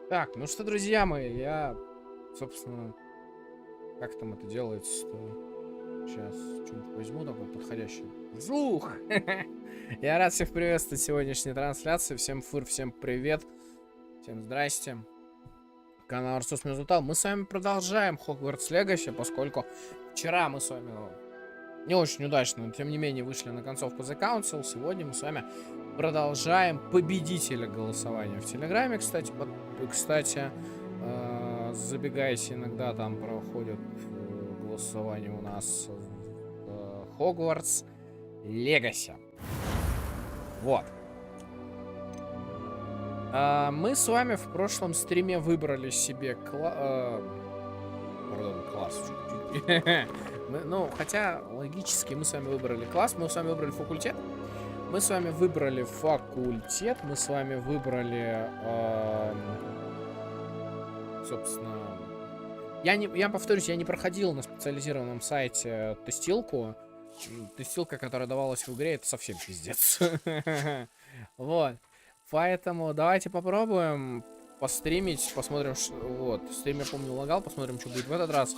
Так, ну что, друзья мои, я, собственно, как там это делается-то? Сейчас что-нибудь возьму такой подходящий. Жух! Я рад всех приветствовать в сегодняшней трансляции. Всем фур, всем привет. Всем здрасте. Канал Арсус Мезутал. Мы с вами продолжаем Hogwarts Legacy, поскольку вчера мы с вами не очень удачно, но тем не менее вышли на концовку The Council. Сегодня мы с вами продолжаем победителя голосования в Телеграме. Кстати, забегайте, иногда там проходит голосование у нас в Hogwarts Legacy. Вот. Мы с вами в прошлом стриме выбрали себе класс. Ну, хотя логически мы с вами выбрали класс, мы с вами выбрали факультет. Мы с вами выбрали факультет, мы с вами выбрали, собственно, я повторюсь, я не проходил на специализированном сайте тестилку. Тестилка, которая давалась в игре, это совсем пиздец. Вот. Поэтому давайте попробуем постримить, посмотрим, вот, стрим, я помню, лагал, посмотрим, что будет в этот раз.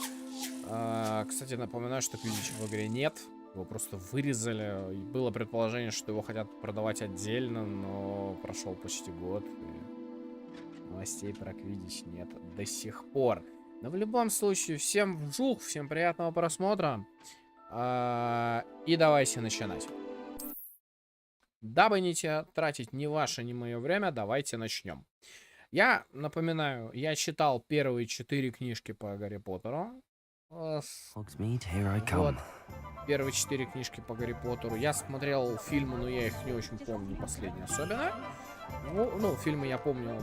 Кстати, напоминаю, что квиддича в игре нет, его просто вырезали. Было предположение, что его хотят продавать отдельно, но прошел почти год, и новостей про квиддич нет до сих пор. Но в любом случае, всем вжух, всем приятного просмотра, и давайте начинать. Дабы не тратить ни ваше, ни мое время, давайте начнем. Я напоминаю, я читал первые 4 книжки по Гарри Поттеру. Хогсмиду, here I come. Вот. Первые 4 книжки по Гарри Поттеру. Я смотрел фильмы, но я их не очень помню, последние особенно. Ну, фильмы я помню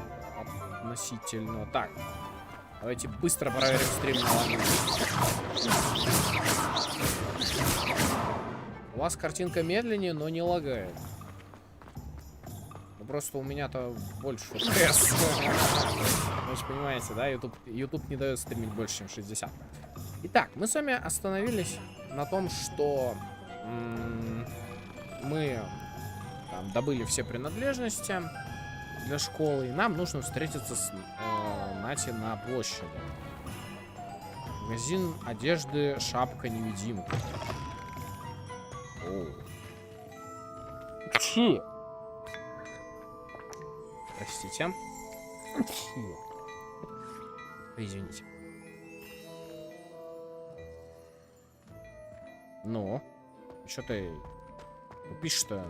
относительно. Так, давайте быстро проверим стрим на лаге. У вас картинка медленнее, но не лагает. Просто у меня-то больше FPS. Вы же понимаете, да? YouTube не дает стримить больше, чем 60. Итак, мы с вами остановились на том, что мы там добыли все принадлежности для школы. И нам нужно встретиться с Нати на площади. Магазин одежды, шапка-невидимка. Фу. Простите. Фу. Извините. Ну, что ты пишешь-то?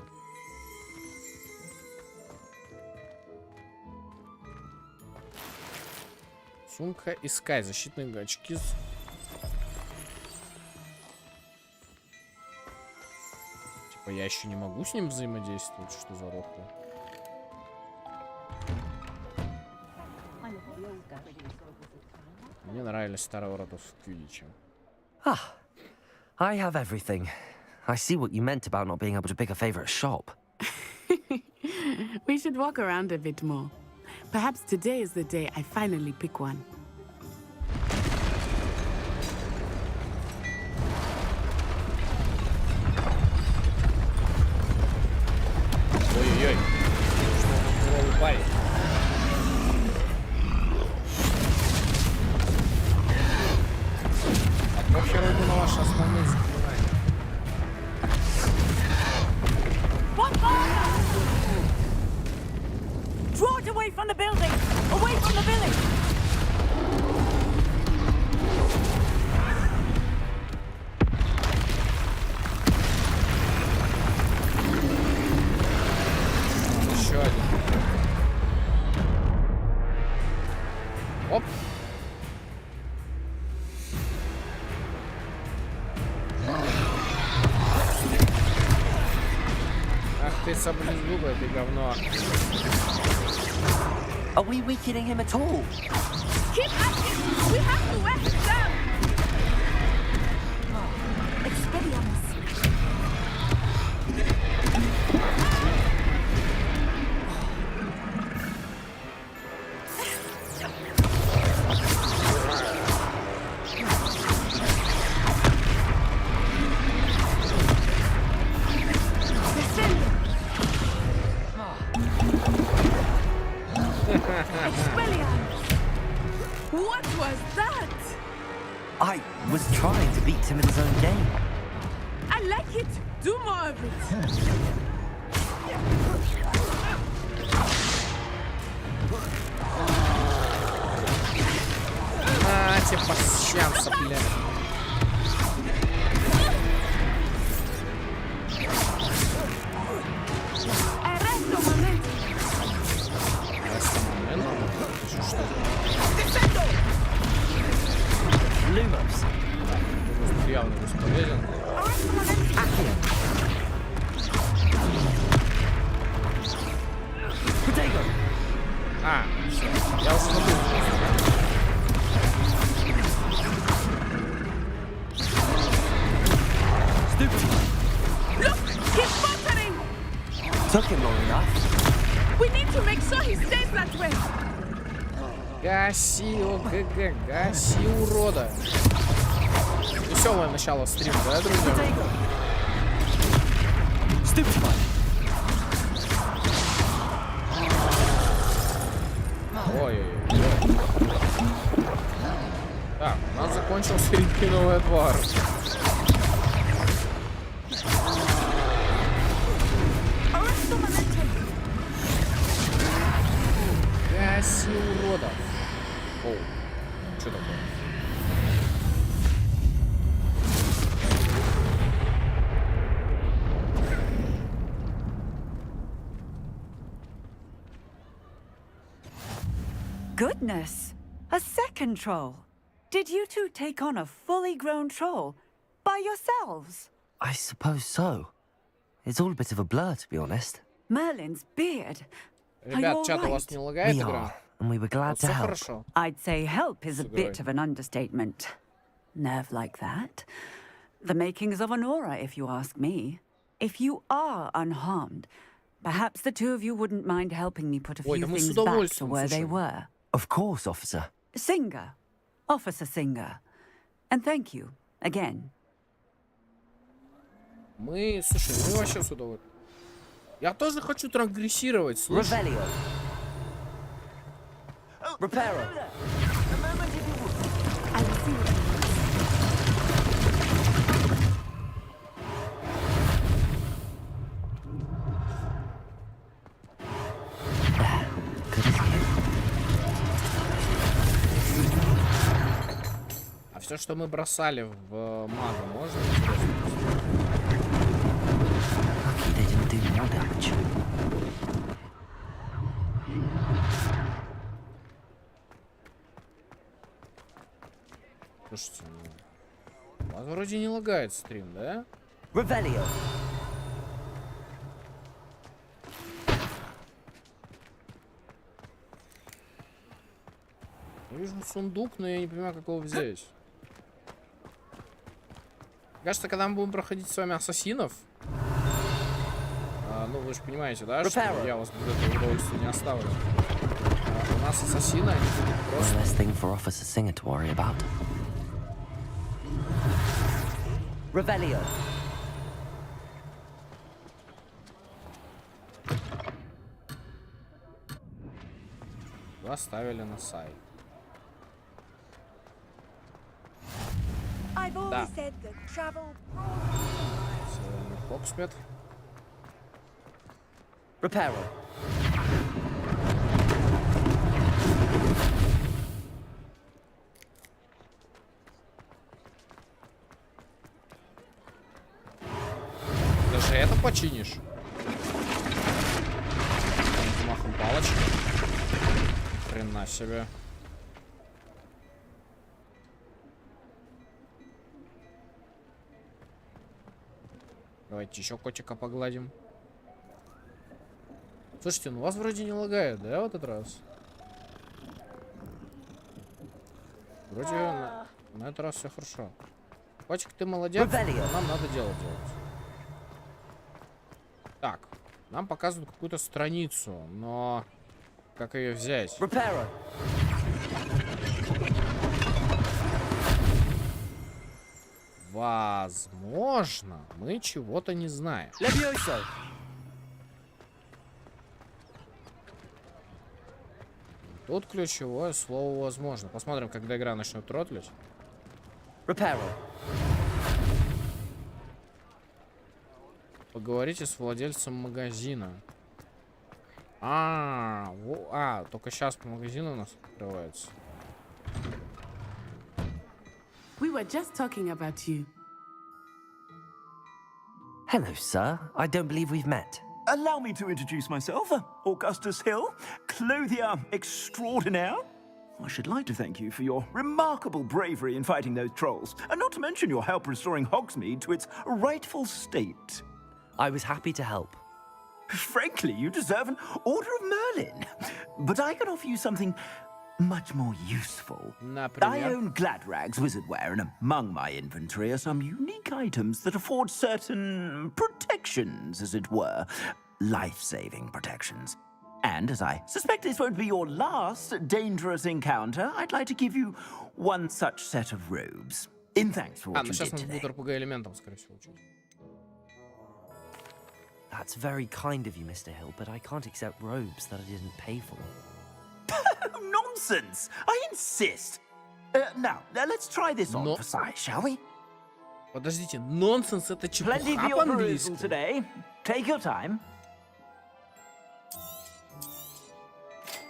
Сумка искать, защитные очки. Типа я еще не могу с ним взаимодействовать, что за рофл? Мне нравились старые ворота с квиддичем. I have everything. I see what you meant about not being able to pick a favorite shop. We should walk around a bit more. Perhaps today is the day I finally pick one. Ой-ой-ой. Что он парень? Похер ему на ваши основные заклинания. Draw it away from the building! Away from the village! Еще один. Оп. Ах ты саблезубая, ты говно. Are we weakening him at all? Keep acting! We have to wear him down! Expelliarmus! What was that? I was trying to beat him in his own game. I like it. Do more of it. А, тебе пасьянца, блядь. Lumos. Явно бесполезен. А, все. Я уже забыл. Look, he's faltering. Took him long enough. We need to make sure he stays that way. Гаси, ОГГ, гаси, урода. Веселое начало стрима, да, друзья? Ой-ой-ой. Так, у нас закончился репиновый отвар. Гаси, урода. Оу, что такое? Goodness! A second troll. Did you two take on a fully grown troll by yourselves? I suppose so. It's all a bit of a blur, to be honest. Merlin's beard. Ребят, чат, у вас не лагает We игра? are, and we were glad to Все help. хорошо. I'd say help is a That's bit great. of an understatement. Nerve like that. The makings of an aura, if you ask me. If you are unharmed, perhaps the two of you wouldn't mind helping me put a Ой, few да мы с things back to удовольствием, where they слушай. were. Of course, officer. Singer. Officer Singer. And thank you, again. Мы, слушай, мы вообще с удовольствием. Я тоже хочу трансгрессировать, слушай. Revelio. Reparo. I will see what Good as new. А все, что мы бросали в мага, можно? Lucky they didn't do more damage. Слушайте, ну, у вас вроде не лагает стрим, да? Revelio. Я вижу сундук, но я не понимаю, как его взять. Кажется, когда мы будем проходить с вами ассасинов, ну вы же понимаете, да, что я вас без этого удовольствия не оставлю. У нас ассасины, они будут One просто... less thing for Officer Singer to worry about. Revelio. Вы оставили на сайт. I've always Да. said that travel Хогсмид. Reparo. Даже это починишь? Махом палочки. Хрена себе. Давайте еще котика погладим. Слушайте, ну вас вроде не лагает, да, в этот раз? Вроде на этот раз все хорошо. Котик, ты молодец, Revelio. нам надо дело делать. Так, нам показывают какую-то страницу, но как ее взять? Reparo. Возможно, мы чего-то не знаем. Levioso. Тут ключевое слово возможно. Посмотрим, когда игра начнет тротлить. Repair. Поговорите с владельцем магазина. Только сейчас магазин у нас открывается. We were just talking about you. Hello, sir. I don't believe we've met. Allow me to introduce myself, Augustus Hill, clothier extraordinaire. I should like to thank you for your remarkable bravery in fighting those trolls, and not to mention your help restoring Hogsmeade to its rightful state. I was happy to help. Frankly, you deserve an Order of Merlin, but I can offer you something much more useful. I Например. own Gladrag's wizardware, and among my inventory are some unique items that afford certain protections, as it were. Life-saving protections. And as I suspect this won't be your last dangerous encounter, I'd like to give you one such set of robes. In thanks for what Ну you сейчас did нас today. будут РПГ элементом, скорее всего, учить. That's very kind of you, Mr. Hill, but I can't accept robes that I didn't pay for. Nonsense! I insist! Now, let's try this on No. for size, shall we? Подождите, нонсенс это Plenty чепуха for your perusal по-английски. today. Take your time.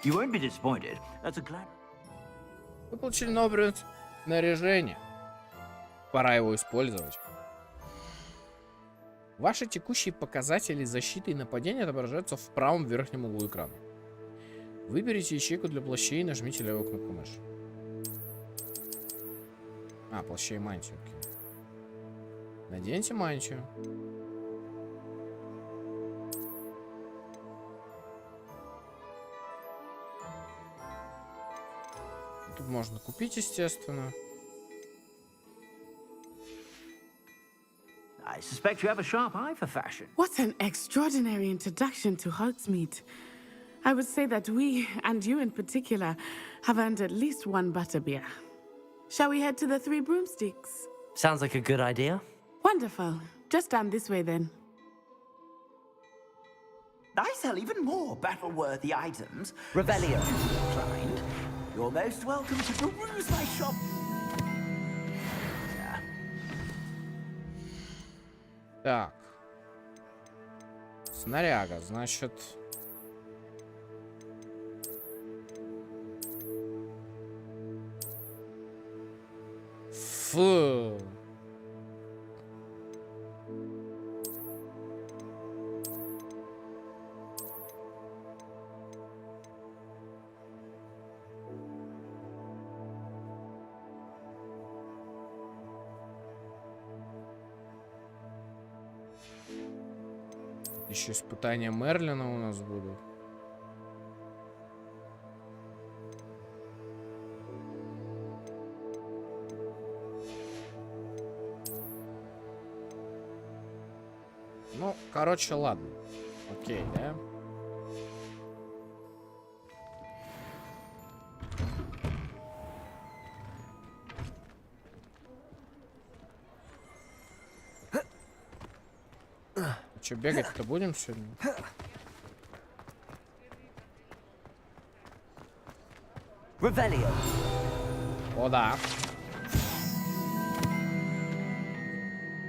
You won't be disappointed. That's a glad... Вы получили новый предмет снаряжения. Пора его использовать. Ваши текущие показатели защиты и нападения отображаются в правом верхнем углу экрана. Выберите ячейку для плащей и нажмите левую кнопку мыши. Плащей и мантию. Окей. Наденьте мантию. Тут можно купить, естественно. I suspect you have a sharp eye for fashion. What an extraordinary introduction to Hogsmidu. I would say that we, and you in particular, have earned at least one butterbeer. Shall we head to the Three Broomsticks? Sounds like a good idea. Wonderful. Just down this way then. I sell even more battle-worthy items. Rebellion. Inclined. You're most welcome to peruse my shop. Так. Снаряга, значит... Фу. Еще испытания Мерлина у нас будут. Ну, короче, ладно. Окей, да? Че, бегать-то будем сегодня? Rebellion. О, да.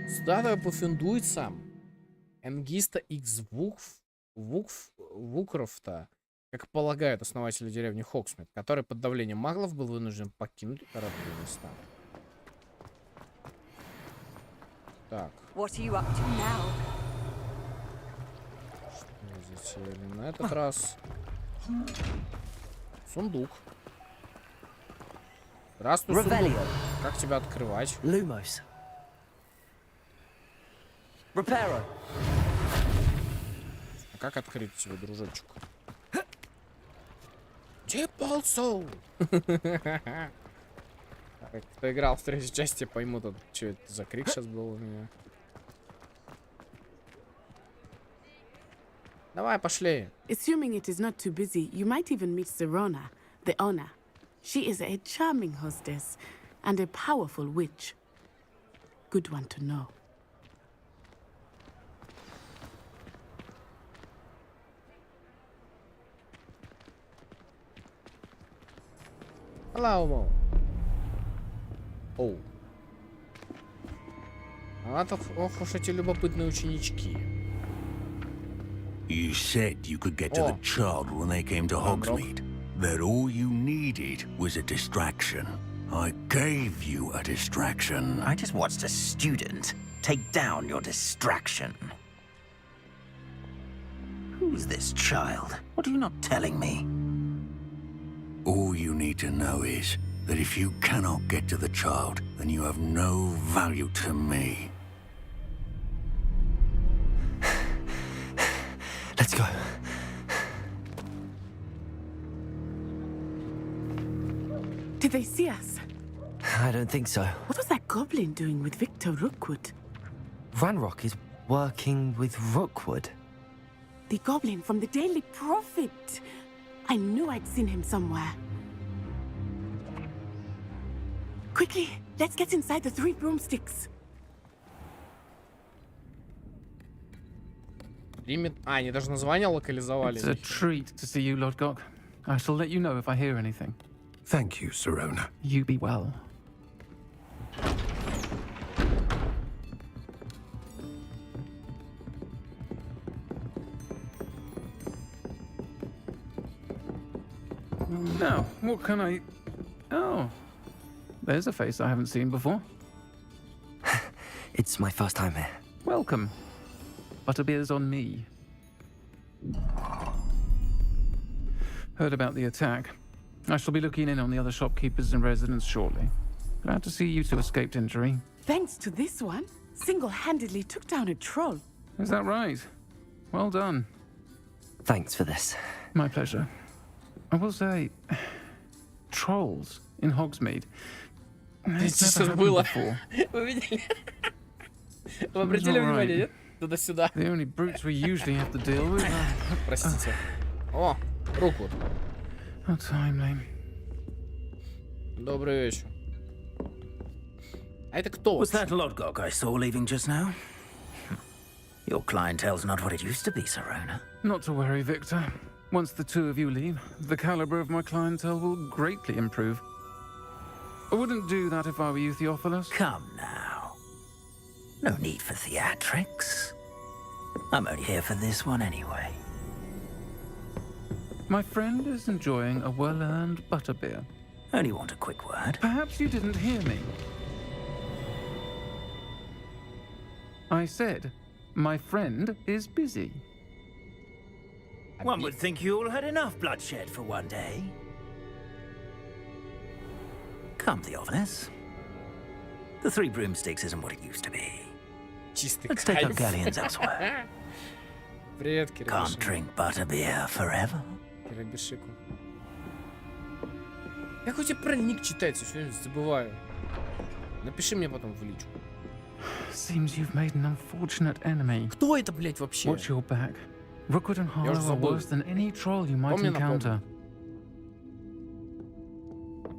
Статуя пуфендуется Энгиста Икс Вукрофта, как полагают основатели деревни Хогсмид, который под давлением маглов был вынужден покинуть родные места. Так. What are you up to now? Что затеяли на этот раз? Сундук. Здравствуй, сундук. Rebellion. Как тебя открывать? Lumos. Reparo. А как открыть тебе, дружочек? Типалсоу. Кто играл в третьей части, поймут, что это за крик сейчас был у меня. Давай, пошли. Assuming it is not too busy, you might even meet Serona, the owner. She is a charming hostess and a powerful witch. Good one to know. Hello. Оу. Ох уж эти любопытные ученички. You said you could get to the child when they came to Hogsmeade. That all you needed was a distraction. I gave you a distraction. I just watched a student take down your distraction. Who's this child? What are you not telling me? All you need to know is that if you cannot get to the child, then you have no value to me. Let's go. Did they see us? I don't think so. What was that goblin doing with Victor Rookwood? Ranrock is working with Rookwood. The goblin from the Daily Prophet. I knew I'd seen him somewhere. Quickly, let's get inside the 3 broomsticks. Они даже название локализовали. It's a treat to see you, Lodgok. I shall let you know if I hear anything. Thank you, Sirona. You be well. Now, what can I... Oh, there's a face I haven't seen before. It's my first time here. Welcome. Butterbeer's on me. Heard about the attack. I shall be looking in on the other shopkeepers and residents shortly. Glad to see you two escaped injury. Thanks to this one, single-handedly took down a troll. Is that right? Well done. Thanks for this. My pleasure. I will say, trolls in Hogsmeade. It's never happened before. Вы видели? Вы обратили внимание, нет? Туда-сюда. The only brutes we usually have to deal with. Простите. О, руку. How timely. Добрый вечер. А это кто? Was that Lodgok I saw leaving just now? Your clientele's not what it used to be, Sirona. Not to worry, Victor. Once the two of you leave, the caliber of my clientele will greatly improve. I wouldn't do that if I were you, Theophilus. Come now. No need for theatrics. I'm only here for this one anyway. My friend is enjoying a well-earned butterbeer. Only want a quick word. Perhaps you didn't hear me. I said, my friend is busy. One would think you all had enough bloodshed for one day. Come, Theophilus. The 3 broomsticks isn't what it used to be. Чистый Let's take up кайф. galleons elsewhere. Привет, Can't Кирабишику. drink butterbeer forever. Кирабишику. Как у тебя правильно ник читается? Все время забываю. Напиши мне потом в личку. Seems you've made an unfortunate enemy. Кто это, блядь, вообще? Watch your back. Rookwood and Я уже Harlow are забыл. worse than any troll you might Помню, encounter.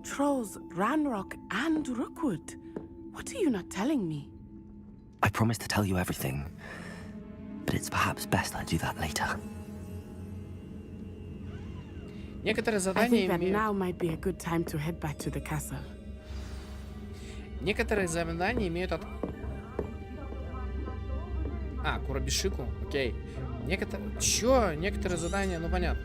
Trolls, Ranrock, and Rookwood. What are you not telling me? I promise to tell you everything, but it's perhaps best I do that later. Некоторые I задания think that имеют... now might be a good time to head back to the castle. Некоторые задания имеют от... А, Курабишику? Окей. Некоторые... Чё? Некоторые задания... Ну, понятно.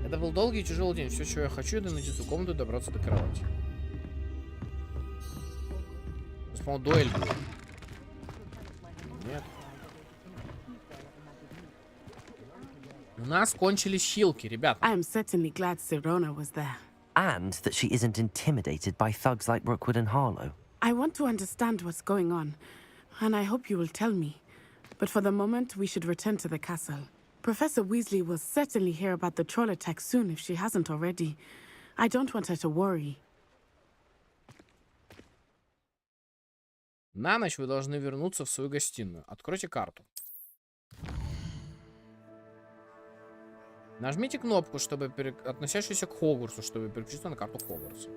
Это был долгий и тяжелый день. Все, чего я хочу, это найти свою комнату и добраться до кровати. Сейчас, по-моему, дуэль будет. Нет. У нас кончились хилки, ребят. I am certainly glad Sirona was there. And that she isn't intimidated by thugs like Rookwood and Harlow. I want to understand what's going on, and I hope you will tell me. But for the moment, we should return to the castle. Professor Weasley will certainly hear about the troll attack soon if she hasn't already. I don't want her to worry. На ночь вы должны вернуться в свою гостиную. Откройте карту. Нажмите кнопку, чтобы относящуюся к Хогвартсу, чтобы переключиться на карту Хогвартса.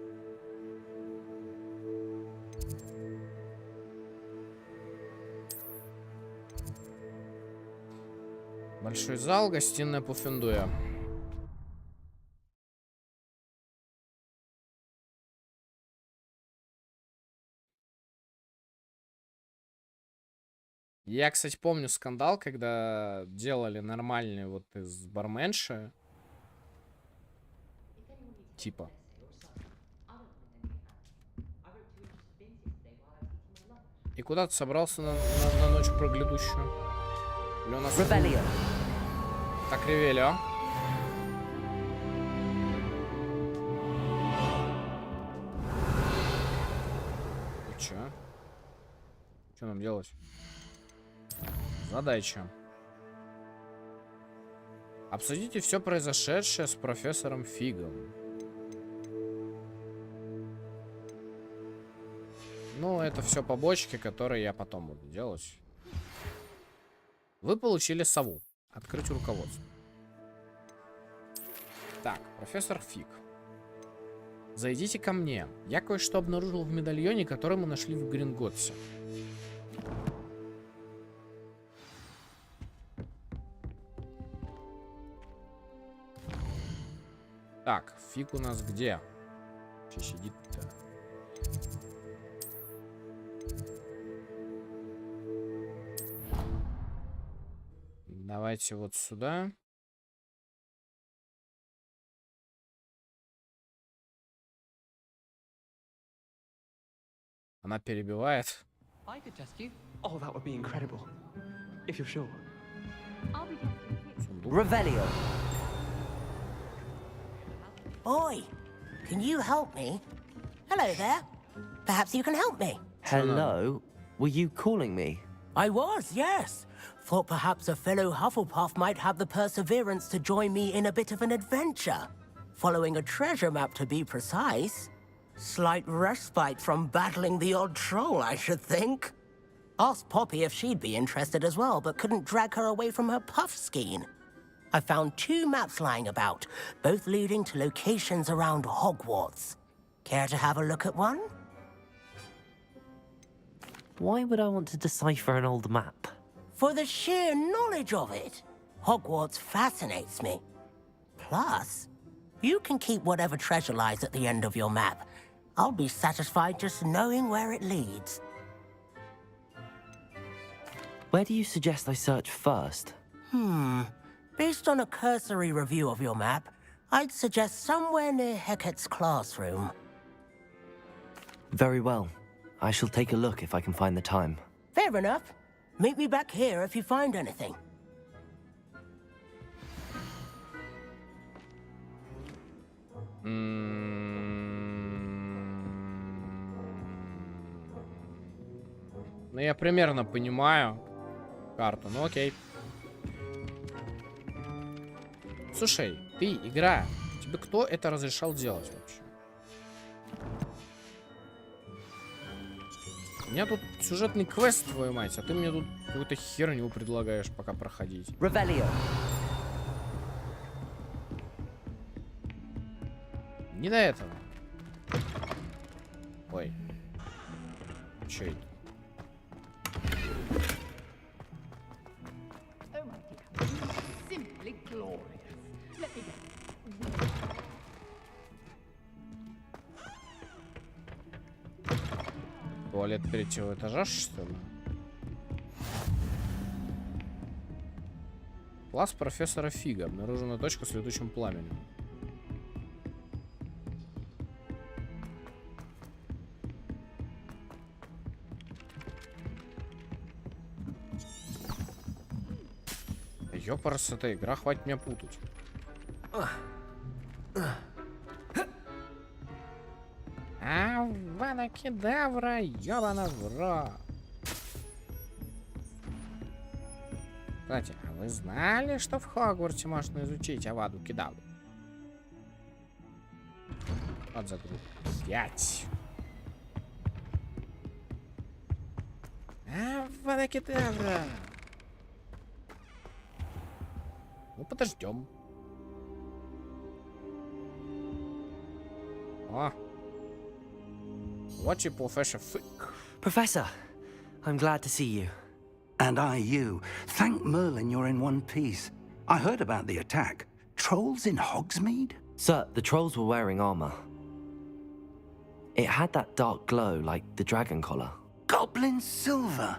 Большой зал, гостиная Пуффендуя. Я, кстати, помню скандал, когда делали нормальный вот из барменши. Типа. И куда ты собрался на ночь проглядущую? Или у нас... Так, Ревелио. И чё? Что нам делать? Задача. Обсудите все произошедшее с профессором Фигом. Ну, это все побочки, которые я потом буду делать. Вы получили сову. Открыть руководство. Так, профессор Фиг. Зайдите ко мне. Я кое-что обнаружил в медальоне, который мы нашли в Гринготсе. Так, Фиг у нас где? Че сидит-то? Давайте вот сюда. Она перебивает. Revelio. Oi, can you help me? Hello there. Perhaps you can help me. Hello? Were you calling me? I was, yes. Thought perhaps a fellow Hufflepuff might have the perseverance to join me in a bit of an adventure. Following a treasure map, to be precise. Slight respite from battling the odd troll, I should think. Asked Poppy if she'd be interested as well, but couldn't drag her away from her puff skein. I found 2 maps lying about, both leading to locations around Hogwarts. Care to have a look at one? Why would I want to decipher an old map? For the sheer knowledge of it. Hogwarts fascinates me. Plus, you can keep whatever treasure lies at the end of your map. I'll be satisfied just knowing where it leads. Where do you suggest I search first? Based on a cursory review of your map, I'd suggest somewhere near Hecat's classroom. Very well. I shall take a look if I can find the time. Fair enough. Meet me back here if you find anything. Ну, я примерно понимаю карту, ну окей. Слушай, ты, игра, тебе кто это разрешал делать вообще? У меня тут сюжетный квест, твою мать, а ты мне тут какую-то херню предлагаешь пока проходить. Revelio. Не до этого. Ой. Чё это? Туалет третьего этажа, что ли? Класс профессора Фига. Обнаружена точка с летучим пламенем. Ёпарас, эта игра, хватит меня путать. Авада кедавра, ёбана в рот. Кстати, а вы знали, что в Хогвартсе можно изучить Аваду кедавру? Вот за группу. 5. Авада кедавра. Ну, подождем. О. Вот и профессор Фиг. Professor, I'm glad to see you. And I you. Thank Merlin you're in one piece. I heard about the attack. Trolls in Hogsmeade? Sir, the trolls were wearing armor. It had that dark glow like the dragon collar. Goblin silver.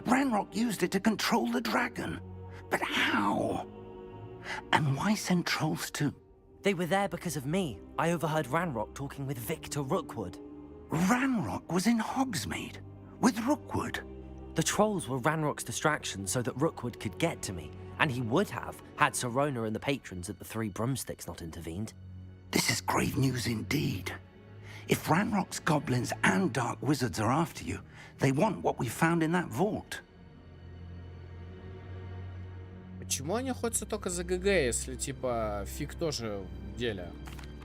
Ranrock used it to control the dragon. But how? And why send trolls to... They were there because of me. I overheard Ranrock talking with Victor Rookwood. Ranrock was in Hogsmeade with Rookwood. The trolls were Ranrock's distraction so that Rookwood could get to me, and he would have had Sirona and the patrons at the Three Broomsticks not intervened. This is grave news indeed. If Ranrock's goblins and dark wizards are after you, they want what we found in that vault. Почему они охотятся только за ГГ, если, типа, фиг тоже в деле?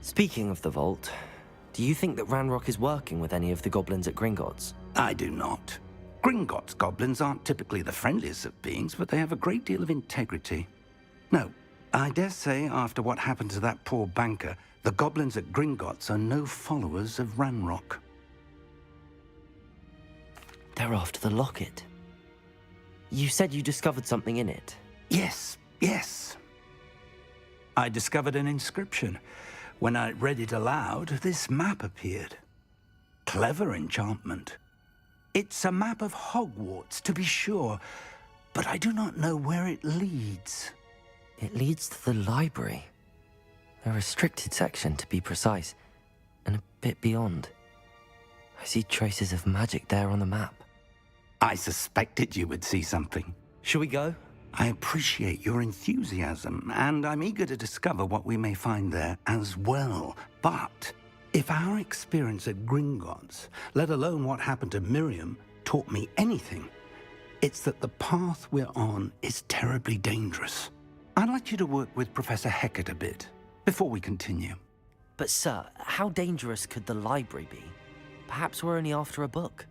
Speaking of the vault, do you think that Ranrock is working with any of the goblins at Gringotts? I do not. Gringotts goblins aren't typically the friendliest of beings, but they have a great deal of integrity. No, I dare say after what happened to that poor banker, the goblins at Gringotts are no followers of Ranrock. They're after the locket. You said you discovered something in it. Yes, yes. I discovered an inscription. When I read it aloud, this map appeared. Clever enchantment. It's a map of Hogwarts, to be sure, but I do not know where it leads. It leads to the library. A restricted section, to be precise, and a bit beyond. I see traces of magic there on the map. I suspected you would see something. Shall we go? I appreciate your enthusiasm, and I'm eager to discover what we may find there as well. But if our experience at Gringotts, let alone what happened to Miriam, taught me anything, it's that the path we're on is terribly dangerous. I'd like you to work with Professor Hecat a bit before we continue. But sir, how dangerous could the library be? Perhaps we're only after a book.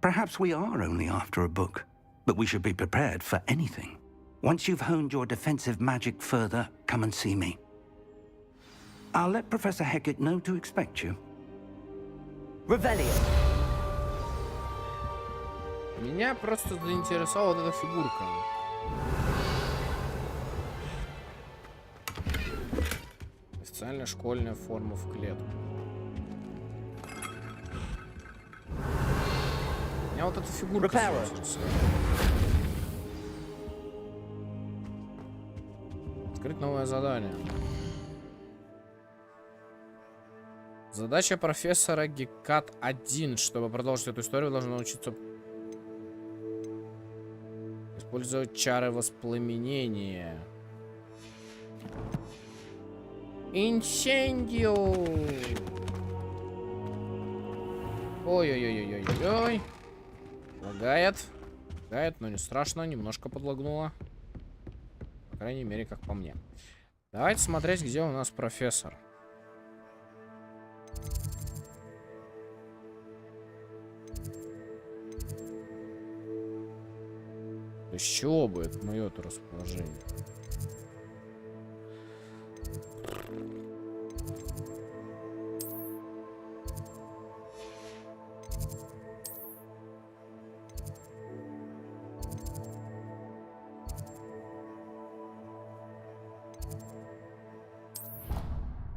Perhaps we are only after a book, but we should be prepared for anything. Once you've honed your defensive magic further, come and see me. I'll let Professor Hecat know to expect you. Revelio. Меня просто заинтересовала вот эта фигурка. Официальная школьная форма в клетку. Меня вот эта фигурка заинтересовала. Открыть новое задание. Задача профессора Гекат 1. Чтобы продолжить эту историю, должен научиться использовать чары воспламенения. Инсендио! Ой-ой-ой-ой-ой-ой. Лагает. Лагает, но не страшно. Немножко подлагнуло. По крайней мере, как по мне. Давайте смотреть, где у нас профессор. С чего будет мое-то расположение?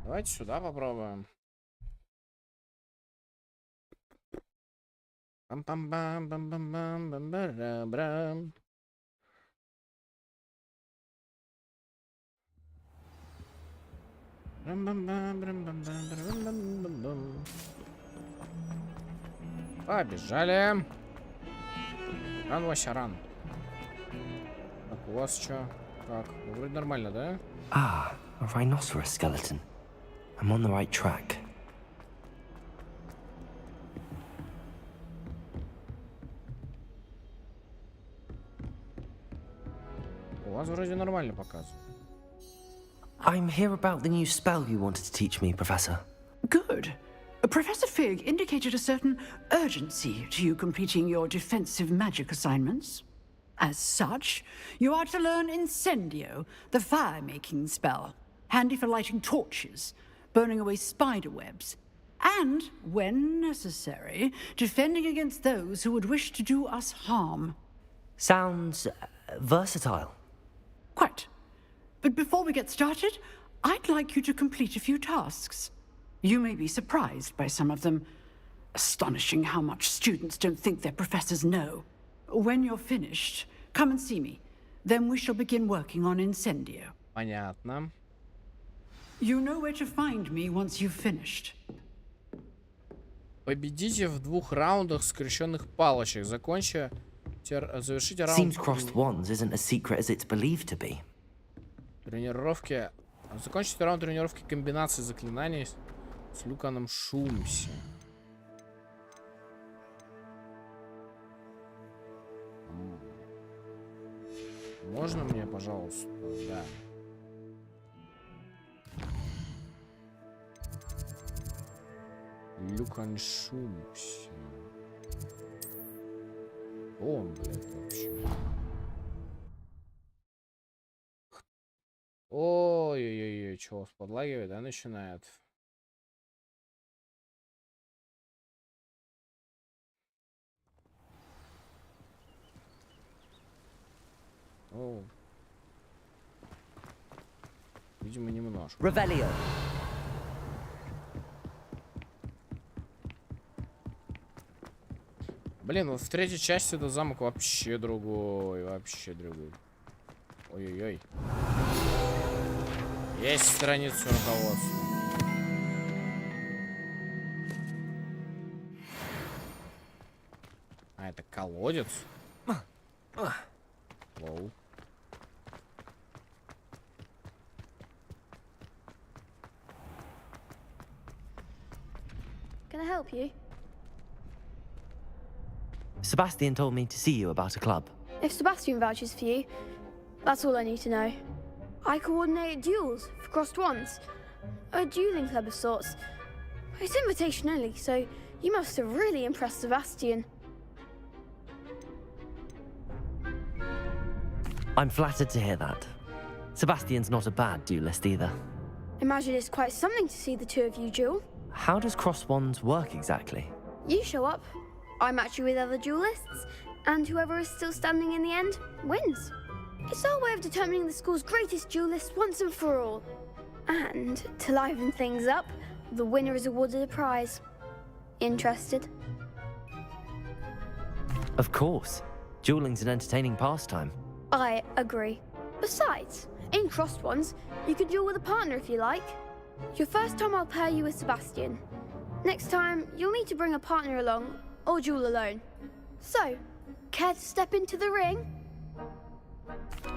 Давайте сюда попробуем. Пам-пам-пам-пам-пам-пам-пам-пам-пам. Побежали. Ран, Васяран. Так, у вас что? Как? Ну, вроде нормально, да? Ah, a rhinoceros skeleton. I'm on the right track. У вас вроде нормально показывает. I'm here about the new spell you wanted to teach me, Professor. Good. Professor Fig indicated a certain urgency to you completing your defensive magic assignments. As such, you are to learn Incendio, the fire-making spell, handy for lighting torches, burning away spider webs, and, when necessary, defending against those who would wish to do us harm. Sounds versatile. Quite. But before we get started, I'd like you to complete a few tasks. You may be surprised by some of them. Astonishing how much students don't think their professors know. When you're finished, come and see me. Then we shall begin working on Incendio. Понятно. You know where to find me once you've finished. Победите в 2 раундах скрещенных палочек. Завершите раунд. Seems crossed wands isn't as secret as it's believed to be. Тренировки. Закончите раунд тренировки комбинации заклинаний с Люканом Шумси. Можно мне, пожалуйста? Да. Люкан Шумси. Он, блядь, вообще. Ой-ой-ой, чего вас подлагивает, да, начинает? О. Видимо, немножко. Revelio. Блин, вот в 3-й части этот замок вообще другой, вообще другой. Ой-ой-ой. Есть страницу руководства. А, это колодец? Лоу. Can I help you? Sebastian told me to see you about a club. If Sebastian vouches for you, that's all I need to know. I coordinate duels for crossed wands. A dueling club of sorts. It's invitation only, so you must have really impressed Sebastian. I'm flattered to hear that. Sebastian's not a bad duelist either. Imagine it's quite something to see the two of you duel. How does crossed wands work exactly? You show up, I match you with other duelists, and whoever is still standing in the end wins. It's our way of determining the school's greatest duelist once and for all. And to liven things up, the winner is awarded a prize. Interested? Of course. Dueling's an entertaining pastime. I agree. Besides, in crossed ones, you can duel with a partner if you like. Your first time I'll pair you with Sebastian. Next time, you'll need to bring a partner along, or duel alone. So, care to step into the ring?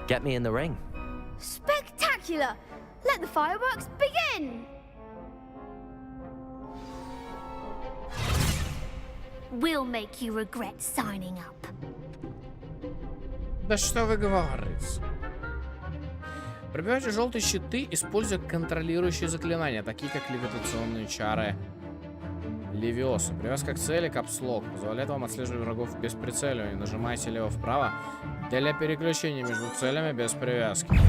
Get me in the ring. Spectacular! Let the fireworks begin! We'll make you regret signing up. Да что вы говорите? Пробивайте желтые щиты, используя контролирующие заклинания, такие как левитационные чары Левиоса. Привязка к цели, капслок, позволяет вам отслеживать врагов без прицеливания. Нажимайте лево-вправо для переключения между целями без привязки.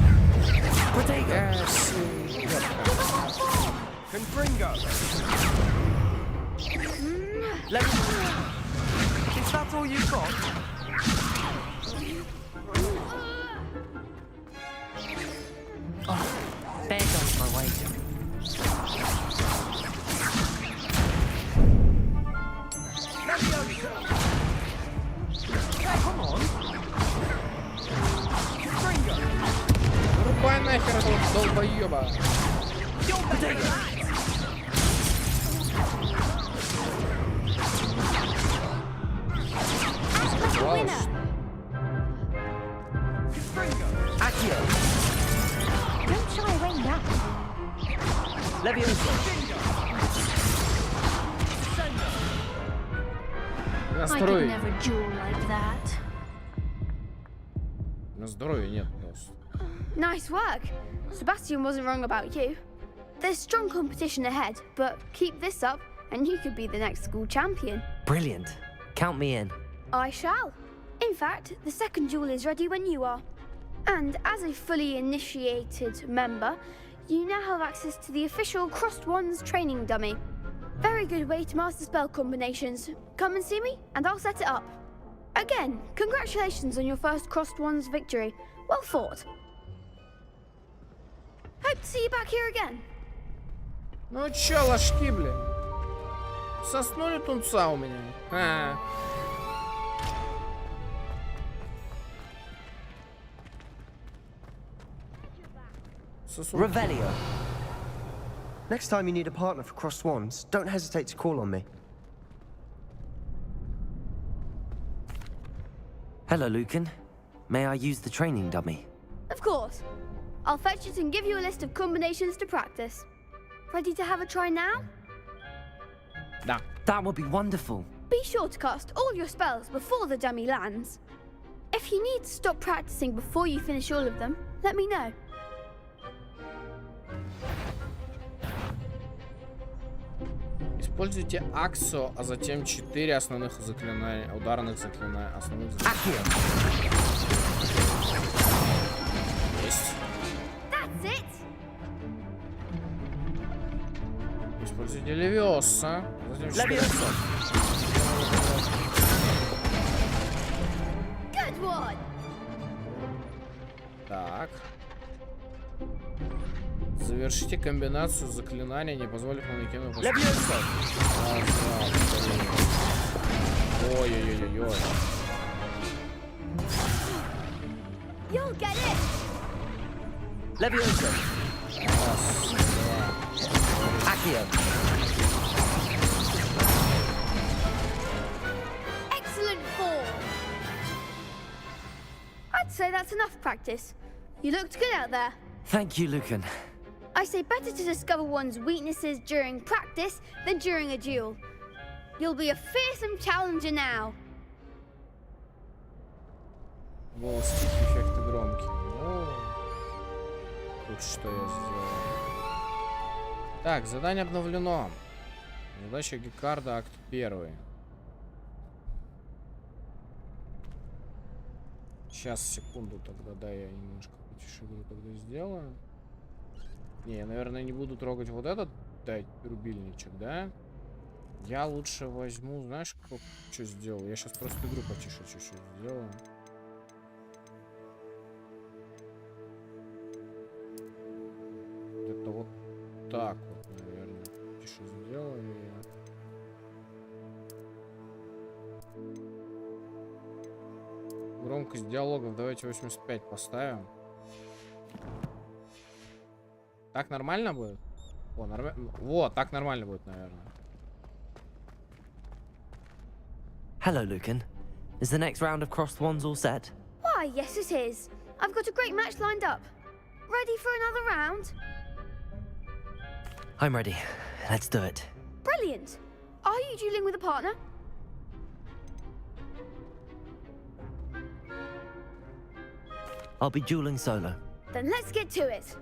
There goes my wager. Врубай нахер этого долбоеба. Don't shy away now. На I could здоровье. never duel like that. На здоровье нет просто. Nice work. Sebastian wasn't wrong about you. There's strong competition ahead, but keep this up and you could be the next school champion. Brilliant. Count me in. I shall. In fact, the second duel is ready when you are. And as a fully initiated member, you now have access to the official Crossed Wands training dummy. Very good way to master spell combinations. Come and see me, and I'll set it up. Again, congratulations on your first Crossed Wands victory. Well fought. Hope to see you back here again. Ну чё, ложки, блин? Соснули тунца у меня. сосуд. Revelio. Next time you need a partner for crossed wands, don't hesitate to call on me. Hello, Lucan. May I use the training dummy? Of course. I'll fetch it and give you a list of combinations to practice. Ready to have a try now? Да. That would be wonderful. Be sure to cast all your spells before the dummy lands. If you need to stop practicing before you finish all of them, let me know. Используйте аксо, а затем 4 основных заклинания, ударных заклинания, основных заклинания. Есть. That's it. Используйте левиоса, затем 4. Good one. Так. Завершите комбинацию заклинания, не позволив манекену Левиоса. Ой-ой-ой-ой-ой. You'll get it. Leviosa. Accio. Excellent form. I'd say that's enough practice. You looked good out there. Thank you, Lucan. I say better to discover one's weaknesses during practice than during a duel. You'll be a fearsome challenger now. Голос тихий, эффекты громкие. Тут что я сделал? Так, задание обновлено. Задача Геккарда, акт 1. Сейчас, секунду тогда, да, я немножко потише игру тогда сделаю. Не, я, наверное, не буду трогать вот этот, да, рубильничек, да? Я лучше возьму, знаешь, что сделал? Я сейчас просто игру потише чуть-чуть сделаю. Это вот так вот, наверное, тише сделаю. Громкость диалогов давайте 85 поставим. Так нормально будет? О, нормально. Вот, так нормально будет, наверное. Hello, Lucan. Is the next round of crossed wands all set? Why, yes it is. I've got a great match lined up. Ready for another round? I'm ready. Let's do it. Brilliant. Are you dueling with a partner? I'll be dueling solo. Then let's get to it.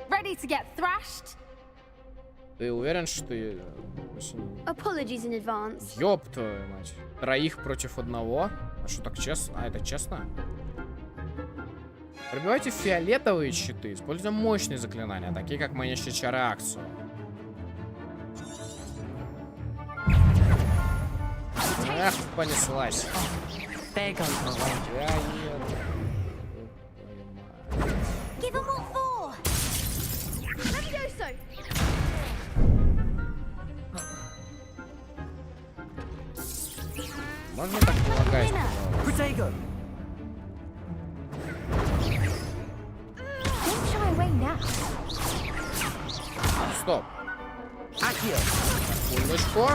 Ready to get thrashed? Ты уверен, что ты... Apologies in advance. Ёб твою мать. 3 против 1. А что, так честно? А, это честно? Пробивайте фиолетовые щиты. Используем мощные заклинания, такие как манящая чара Аксу. Эх, понеслась. Я еду. Give them all four. Levioso. Можно так полагать? Protego. Don't shy away now. Стоп. Accio. Секундочку.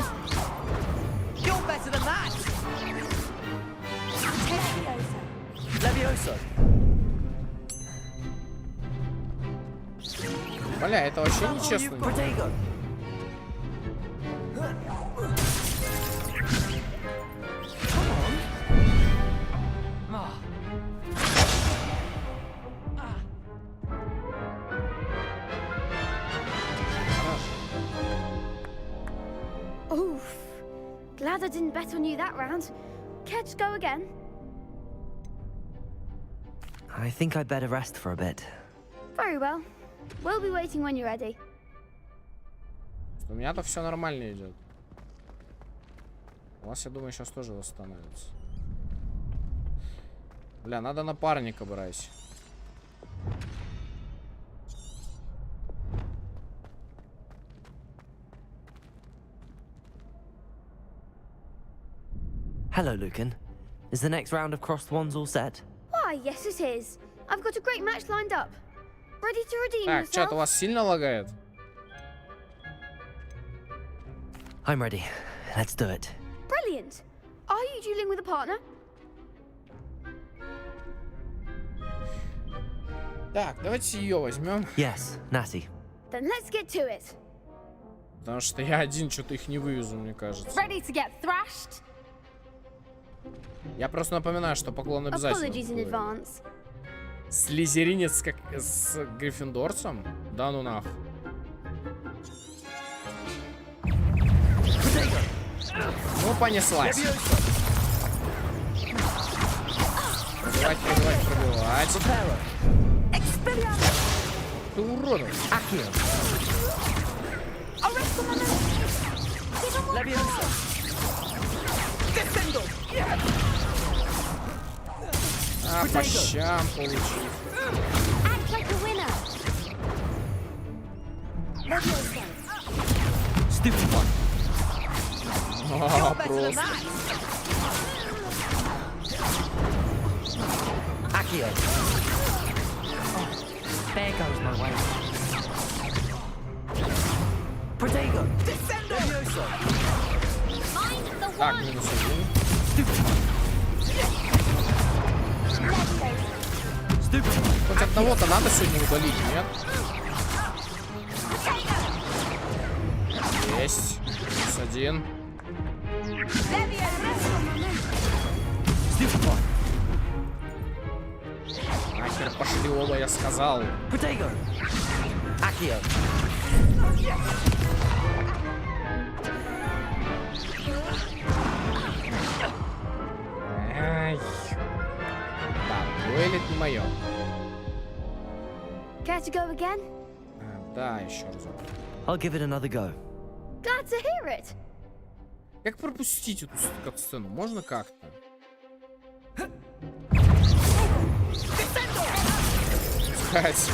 You're better than that. Leviosa. Бля, это вообще нечестно. Protego. Oof. Glad I didn't bet on you that round. Care to go again? I think I'd better rest for a bit. Very well. We'll be waiting when you're ready. У меня-то все нормально идет. У вас, я думаю, сейчас тоже восстановится. Бля, надо напарника брать. Hello, Lucan. Is the next round of crossed wands all set? Why, yes it is. I've got a great match lined up. Ready to redeem Так, чат, у yourself? вас сильно лагает? I'm ready. Let's do it. Brilliant. Are you dueling with a partner? Так, давайте ее возьмем. Yes, Natty. Then let's get to it. Потому что я один что-то их не вывезу, мне кажется. Ready to get thrashed? Я просто напоминаю, что поклон обязательно. Apologies in advance. Слизеринец как с гриффиндорцем? Да ну нах. Ну, понеслась. Пробивать, пробивать, пробивать. Ты уродом. А, по щам получил. А, просто. Accio. There goes my way. Protego. Так, минус один. Хоть одного-то надо сегодня удалить, нет? Есть. Минус один. Нахер пошли оба, я сказал. Protego. Accio. Ай. Да, дуэлит не мое. Care to go again? Да, еще разок. I'll give it another go. Glad to hear it. Как пропустить эту кат-сцену? Можно как-то? Пускать.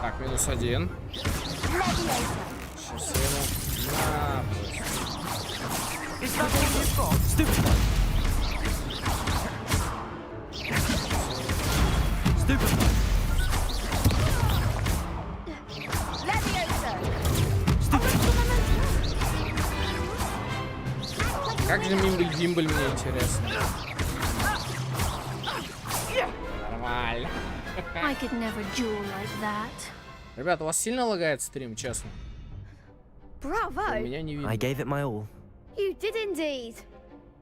Так, минус один. Сейчас я ему... Как же Мимбль-Бимбль, мне интересно. Нормально. I could never duel like that. Ребята, у вас сильно лагает стрим, честно? У Bravo. меня не видно. I gave it my all. You did indeed.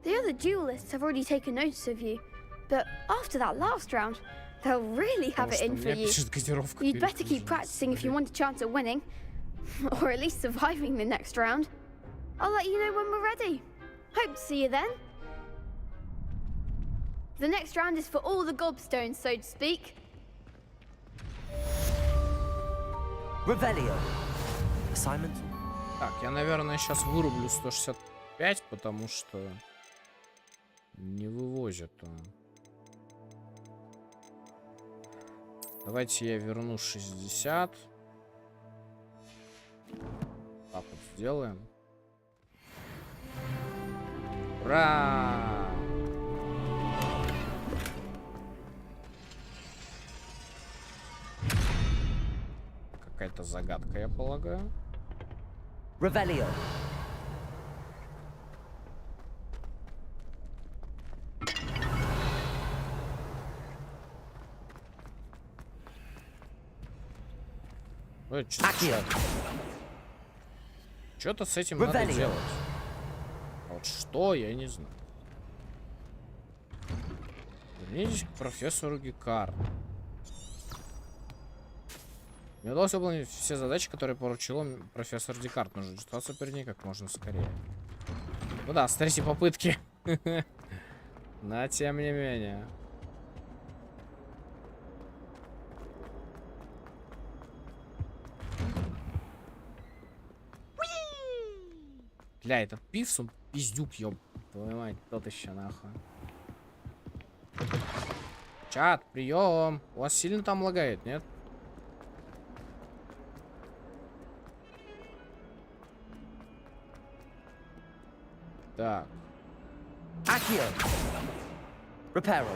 The other duelists have already taken notice of you, but after that last round, they'll really have it in for you. You'd better keep practicing if you want a chance at winning, or at least surviving the next round. I'll let you know when we're ready. Hope to see you then. The next round is for all the gobstones, so to speak. Revelio. Assignment. Так, я, наверное, сейчас вырублю 165, потому что не вывозит он. Давайте я верну 60. Так вот сделаем. Ура! Какая-то загадка, я полагаю. Revelio. Что-то с этим надо делать. А вот что, я не знаю. Вернитесь к профессору Гекар. Мне удалось выполнить все задачи, которые поручил профессор Декарт. Нужно ситуацию перед ней как можно скорее. Ну да, с третьей попытки. Но тем не менее. Бля, этот пивс, он пиздюк, ёб твою мать, тот еще нахуй. Чат, прием. У вас сильно там лагает, нет? Так. Accio. Reparo.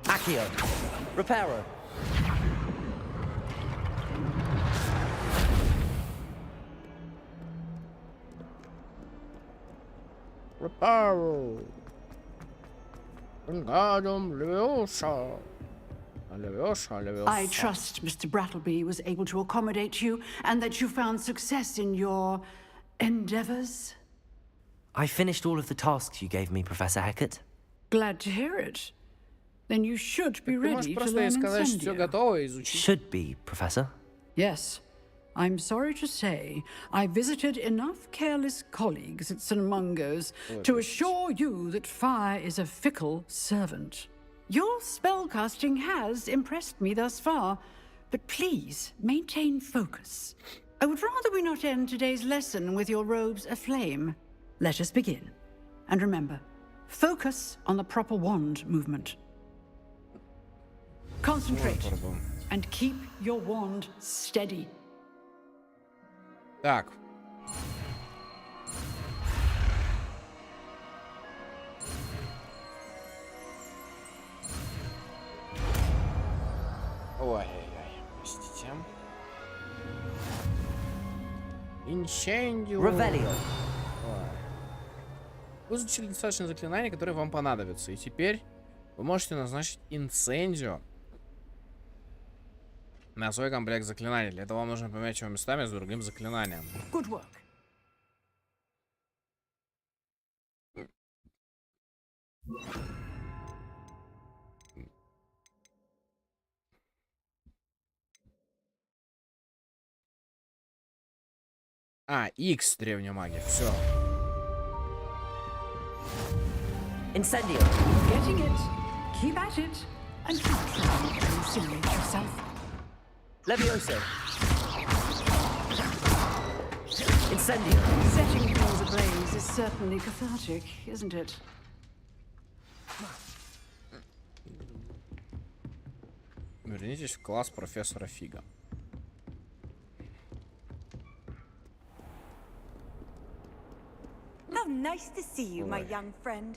Accio. Reparo. Reparo. Wingardium Leviosa. Leviosa, Leviosa. I trust Mr. Brattleby was able to accommodate you and that you found success in your endeavors. I finished all of the tasks you gave me, Professor Hecat. Glad to hear it. Then you should be Ты можешь ready to просто ей learn сказать, что все Incendio. готово изучить. Should be, Professor. Yes. I'm sorry to say, I visited enough careless colleagues at St. Mungo's to assure you that fire is a fickle servant. Your spellcasting has impressed me thus far, but please maintain focus. I would rather we not end today's lesson with your robes aflame. Let us begin. And remember, focus on the proper wand movement. Concentrate and keep your wand steady. Так. Ой-ой-ой, простите. Инчендио. Revelio. Вы изучили достаточно заклинаний, которые вам понадобятся. И теперь вы можете назначить инцендио на свой комплект заклинаний. Для этого вам нужно поменять его местами с другим заклинанием. Good work. А, X древняя магия. Все. Incendio. Getting it. Keep at it. And keep trying to incinerate yourself. Levioso. Incendio. Setting things ablaze is certainly cathartic, isn't it? Вернитесь в класс профессора Фига. How nice to see you, my young friend.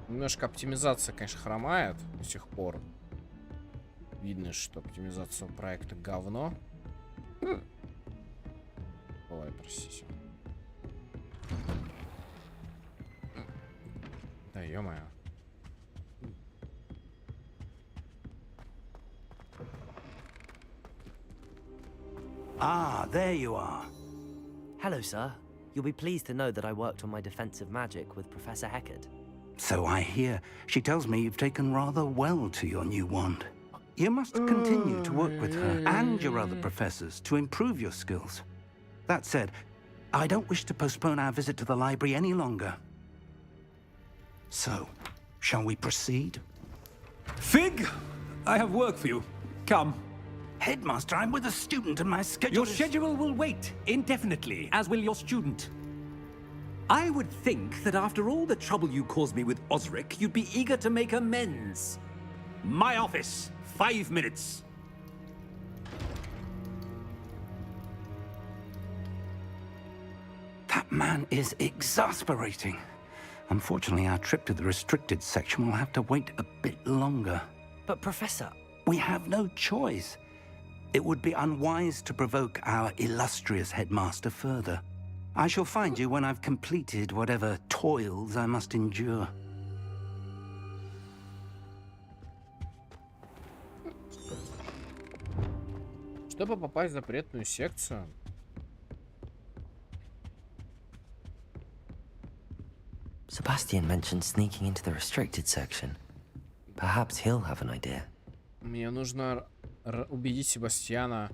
Немножко оптимизация, конечно, хромает до сих пор. Видно, что оптимизация проекта говно. Ой, простите. Да ё-моё. Ah, there you are. Hello, sir. You'll be pleased to know that I worked on my defensive magic with Professor Hecat. So I hear. She tells me you've taken rather well to your new wand. You must continue to work with her and your other professors to improve your skills. That said, I don't wish to postpone our visit to the library any longer. So, shall we proceed? Fig, I have work for you. Come. Headmaster, I'm with a student and my schedule Your is... schedule will wait indefinitely, as will your student. I would think that after all the trouble you caused me with Osric, you'd be eager to make amends. My office, 5 minutes. That man is exasperating. Unfortunately, our trip to the restricted section will have to wait a bit longer. But, Professor... We have no choice. It would be unwise to provoke our illustrious headmaster further. I shall find you when I've completed whatever toils I must endure. Чтобы попасть в запретную секцию. Sebastian mentioned sneaking into the restricted section. Perhaps he'll have an idea. Мне нужно убедить Себастьяна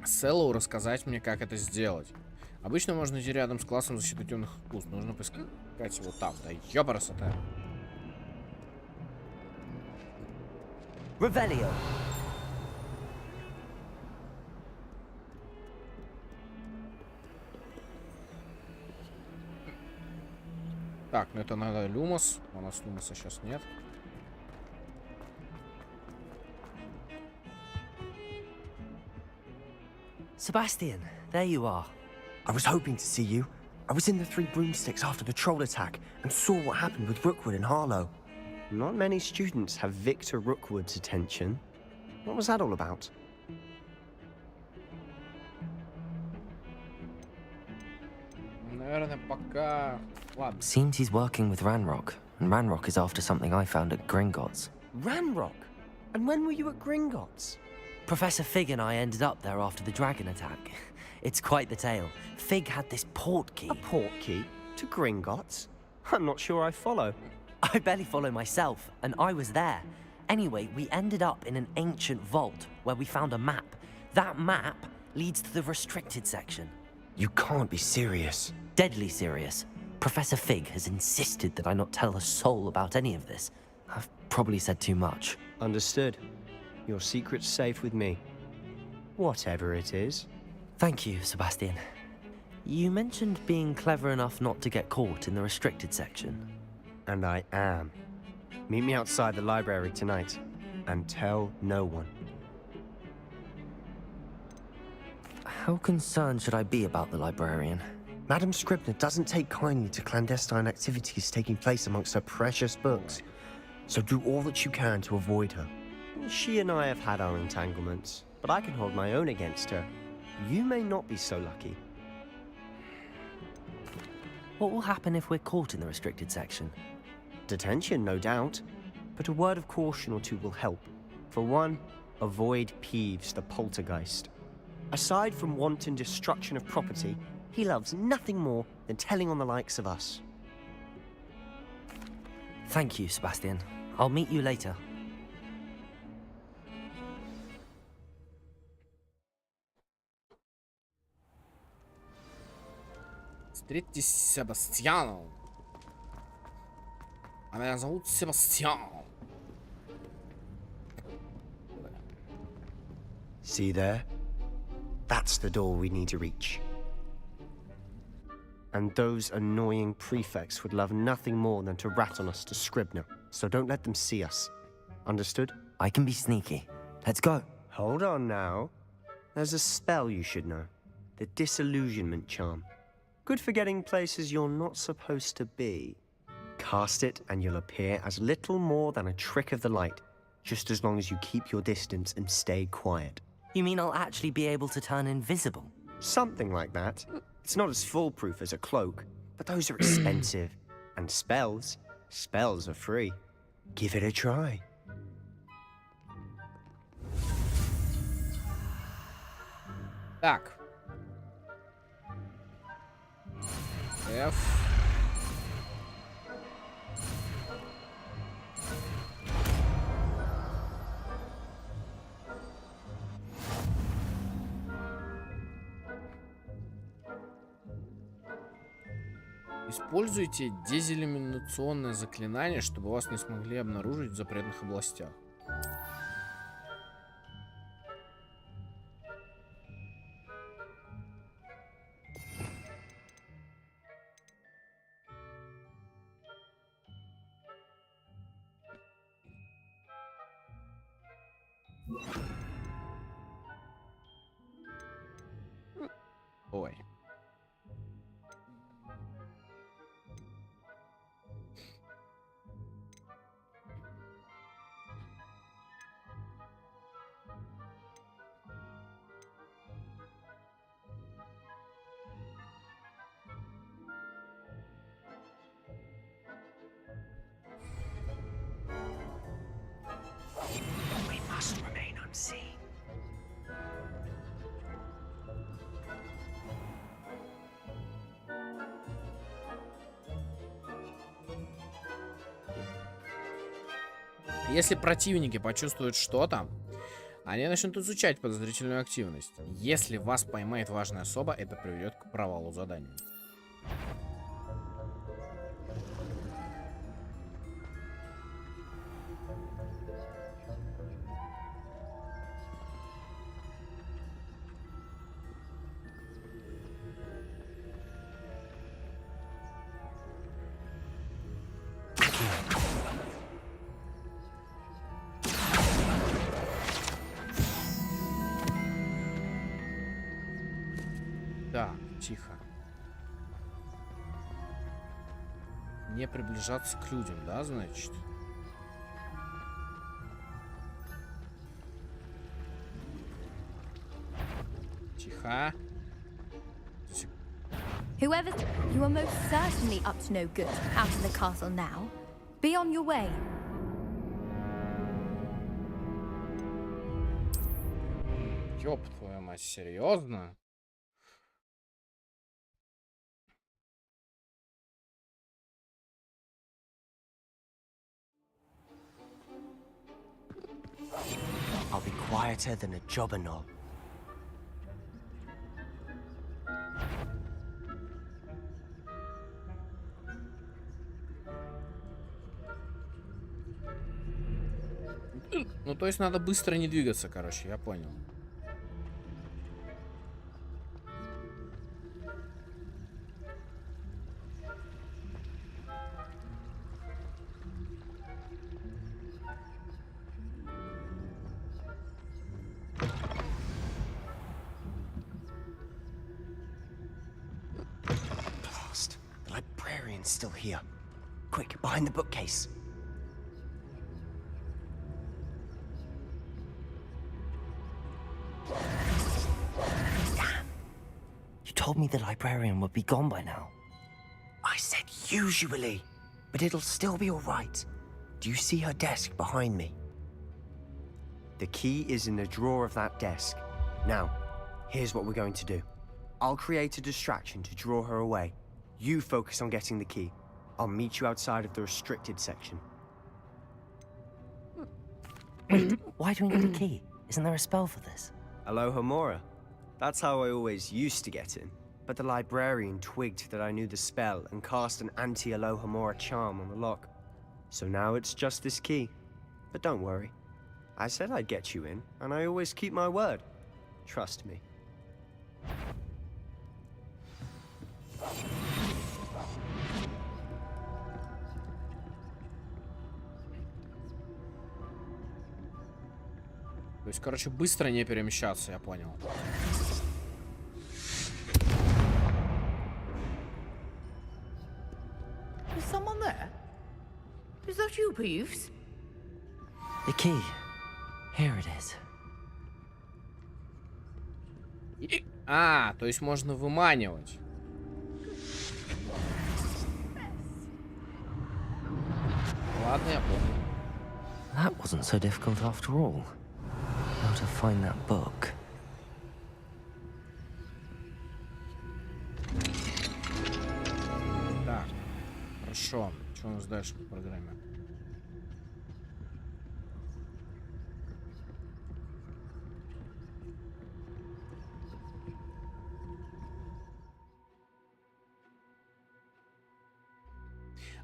Селлоу рассказать мне, как это сделать. Обычно можно идти рядом с классом защиты темных искусств. Нужно поискать его там. Да ёбарасота. Revelio. Так, ну это надо Люмос. У нас Люмоса сейчас нет. Sebastian, there you are. I was hoping to see you. I was in the Three Broomsticks after the troll attack and saw what happened with Rookwood and Harlow. Not many students have Victor Rookwood's attention. What was that all about? Наверное, пока... Ладно. Seems he's working with Ranrock, and Ranrock is after something I found at Gringotts. Ranrock? And when were you at Gringotts? Professor Fig and I ended up there after the dragon attack. It's quite the tale. Fig had this port key. A port key? To Gringotts? I'm not sure I follow. I barely follow myself, and I was there. Anyway, we ended up in an ancient vault where we found a map. That map leads to the restricted section. You can't be serious. Deadly serious. Professor Fig has insisted that I not tell a soul about any of this. I've probably said too much. Understood. Your secret's safe with me. Whatever it is. Thank you, Sebastian. You mentioned being clever enough not to get caught in the restricted section. And I am. Meet me outside the library tonight. And tell no one. How concerned should I be about the librarian? Madam Scribner doesn't take kindly to clandestine activities taking place amongst her precious books. So do all that you can to avoid her. She and I have had our entanglements, but I can hold my own against her. You may not be so lucky. What will happen if we're caught in the restricted section? Detention, no doubt. But a word of caution or two will help. For one, avoid Peeves, the poltergeist. Aside from wanton destruction of property, he loves nothing more than telling on the likes of us. Thank you, Sebastian. I'll meet you later. Встретьте Себастьяна. А меня зовут Себастьян. See there? That's the door we need to reach. And those annoying prefects would love nothing more than to rat on us to Scribner, so don't let them see us. Understood? I can be sneaky. Let's go. Hold on now. There's a spell you should know. The Disillusionment Charm. Good for getting places you're not supposed to be. Cast it and you'll appear as little more than a trick of the light, just as long as you keep your distance and stay quiet. You mean I'll actually be able to turn invisible? Something like that. It's not as foolproof as a cloak, but those are expensive. And spells are free. Give it a try. Так. F. Используйте дезиллюминационное заклинание, чтобы вас не смогли обнаружить в запретных областях. Ой. Если противники почувствуют что-то, они начнут изучать подозрительную активность. Если вас поймает важная особа, это приведет к провалу задания. Да, тихо. Не приближаться к людям, да, значит? Тихо. Whoever, you are most certainly up to no good out of the castle now. Be on your way. Ёб твою мать, серьезно? I'll be quieter than a jobberknoll. Ну, то есть надо быстро не двигаться, короче, я понял. Blast. The librarian's still here. Quick, behind the bookcase. Told me the librarian would be gone by now. I said usually, but it'll still be all right. Do you see her desk behind me? The key is in the drawer of that desk. Now, here's what we're going to do. I'll create a distraction to draw her away. You focus on getting the key. I'll meet you outside of the restricted section. Wait, why do we need a key? Isn't there a spell for this? Aloha Mora. That's how I always used to get in. But the librarian twigged that I knew the spell and cast an anti-Aloha Mora charm on the lock. So now it's just this key. But don't worry. I said I'd get you in, and I always keep my word. Trust me. То есть, короче, быстро не перемещаться, я понял. Is someone there? Is that you, Peeves? The key. Here it is. А, то есть можно выманивать. Ладно, я понял. That wasn't so difficult after all. How to find that book? Так, хорошо. Что у нас дальше по программе?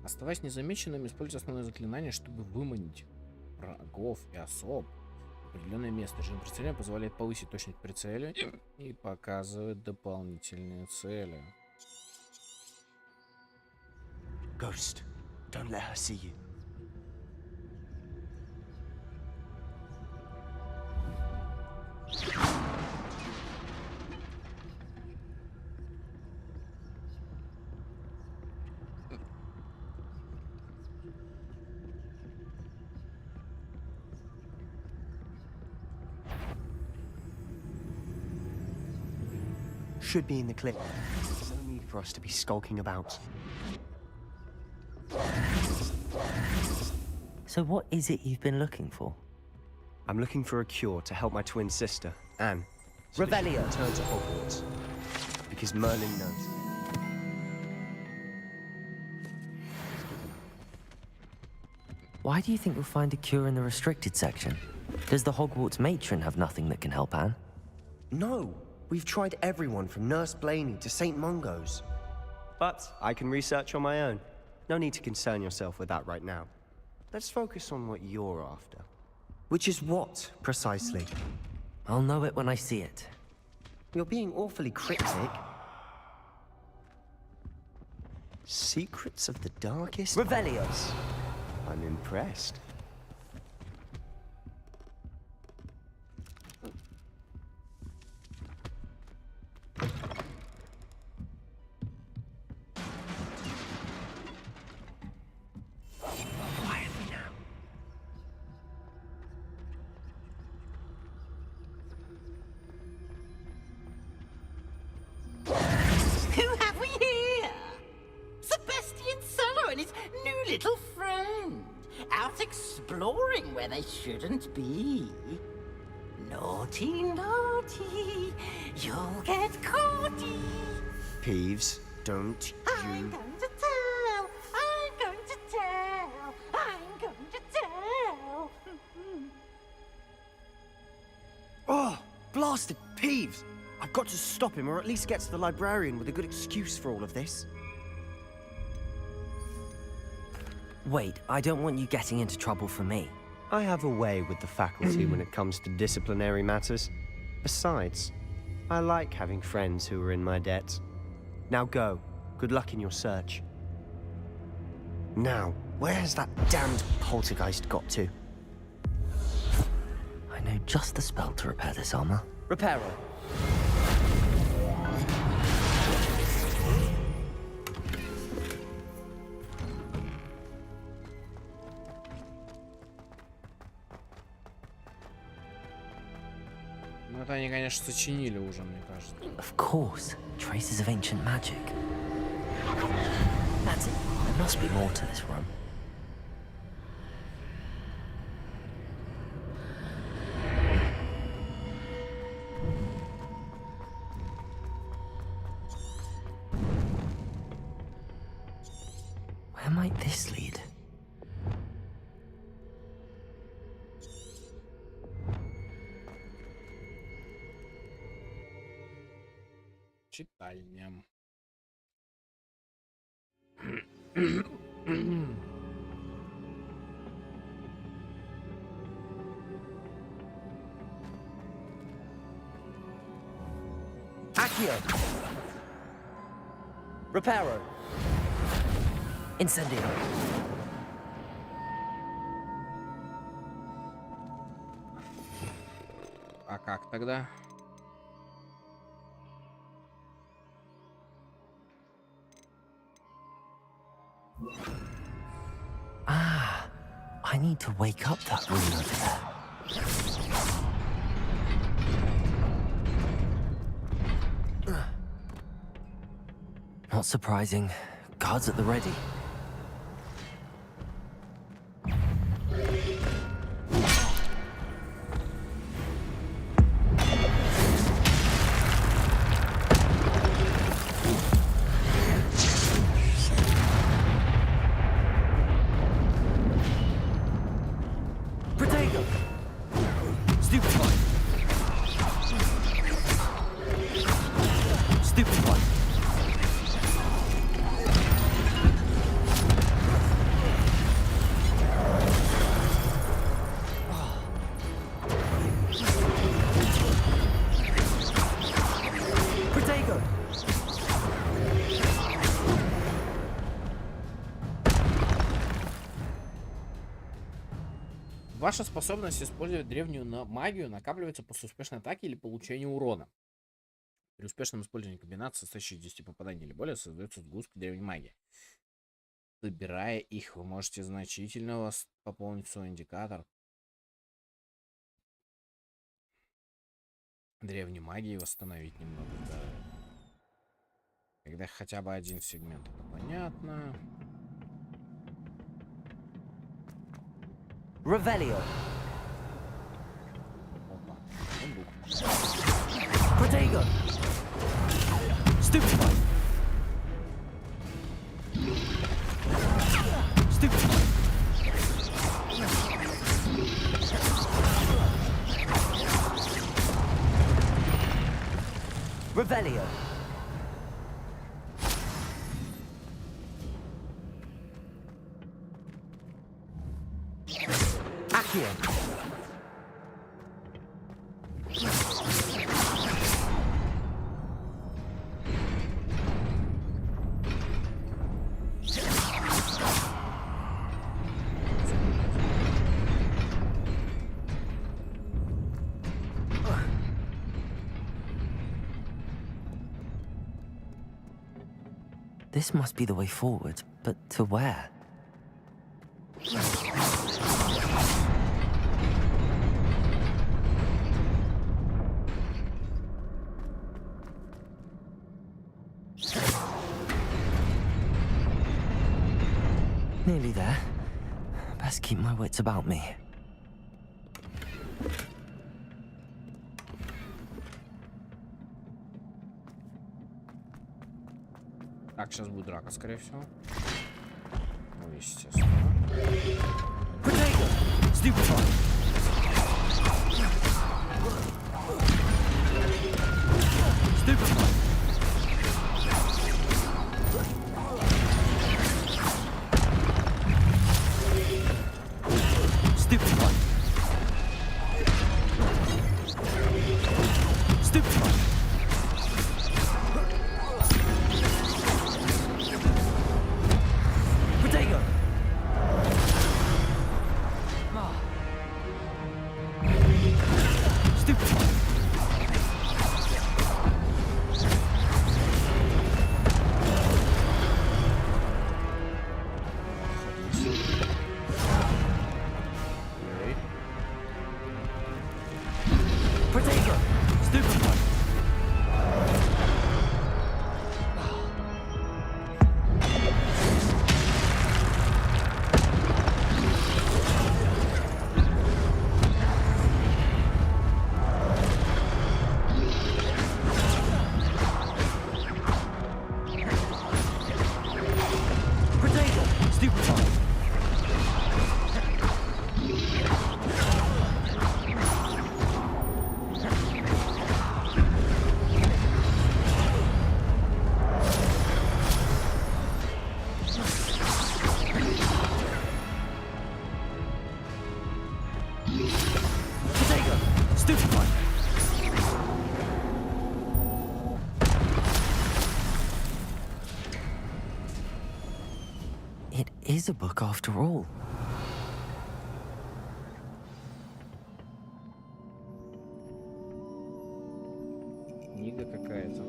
Оставаясь незамеченным, используя основное заклинание, чтобы выманить врагов и особ в определенное место. Режим прицеливания позволяет повысить точность прицеля и показывать дополнительные цели. Ghost, don't let her see you. Should be in the clip. There's no need for us to be skulking about. So what is it you've been looking for? I'm looking for a cure to help my twin sister, Anne. So that she can return to Hogwarts. Because Merlin knows. Why do you think you'll find a cure in the restricted section? Does the Hogwarts matron have nothing that can help Anne? No, we've tried everyone from Nurse Blaney to St. Mungo's. But I can research on my own. No need to concern yourself with that right now. Let's focus on what you're after. Which is what, precisely? I'll know it when I see it. You're being awfully cryptic. Secrets of the darkest... Revelios! I'm impressed. Exploring where they shouldn't be. Naughty, naughty, you'll get caughty. Peeves, don't I'm going to tell, I'm going to tell, I'm going to tell. Oh, blasted Peeves! I've got to stop him, or at least get to the librarian with a good excuse for all of this. Wait, I don't want you getting into trouble for me. I have a way with the faculty when it comes to disciplinary matters. Besides, I like having friends who are in my debt. Now go. Good luck in your search. Now, where has that damned poltergeist got to? I know just the spell to repair this armor. Reparo. Ну это они, конечно, сочинили уже, мне кажется. Of course, traces of ancient magic. That's it. There must be more to this room. Where might this lead? Читальня. Accio! Reparo! Incendio! А как тогда? Ah, I need to wake up that room over there. Not surprising. Guards at the ready. Ваша способность использовать древнюю магию накапливается после успешной атаки или получения урона. При успешном использовании комбинации, состоящей из 10 попаданий или более, создается сгустки древней магии. Выбирая их, вы можете значительно пополнить свой индикатор древней магии и восстановить немного. Да. Когда хотя бы один сегмент, это понятно. Revelio. Опа. Protego. Stupefy. Stupefy. Revelio. Accio. This must be the way forward, but to where? Nearly there. Best keep my wits about me. Так, сейчас будет драка, скорее всего. Ну, естественно. It is a book after all. Книга какая-то.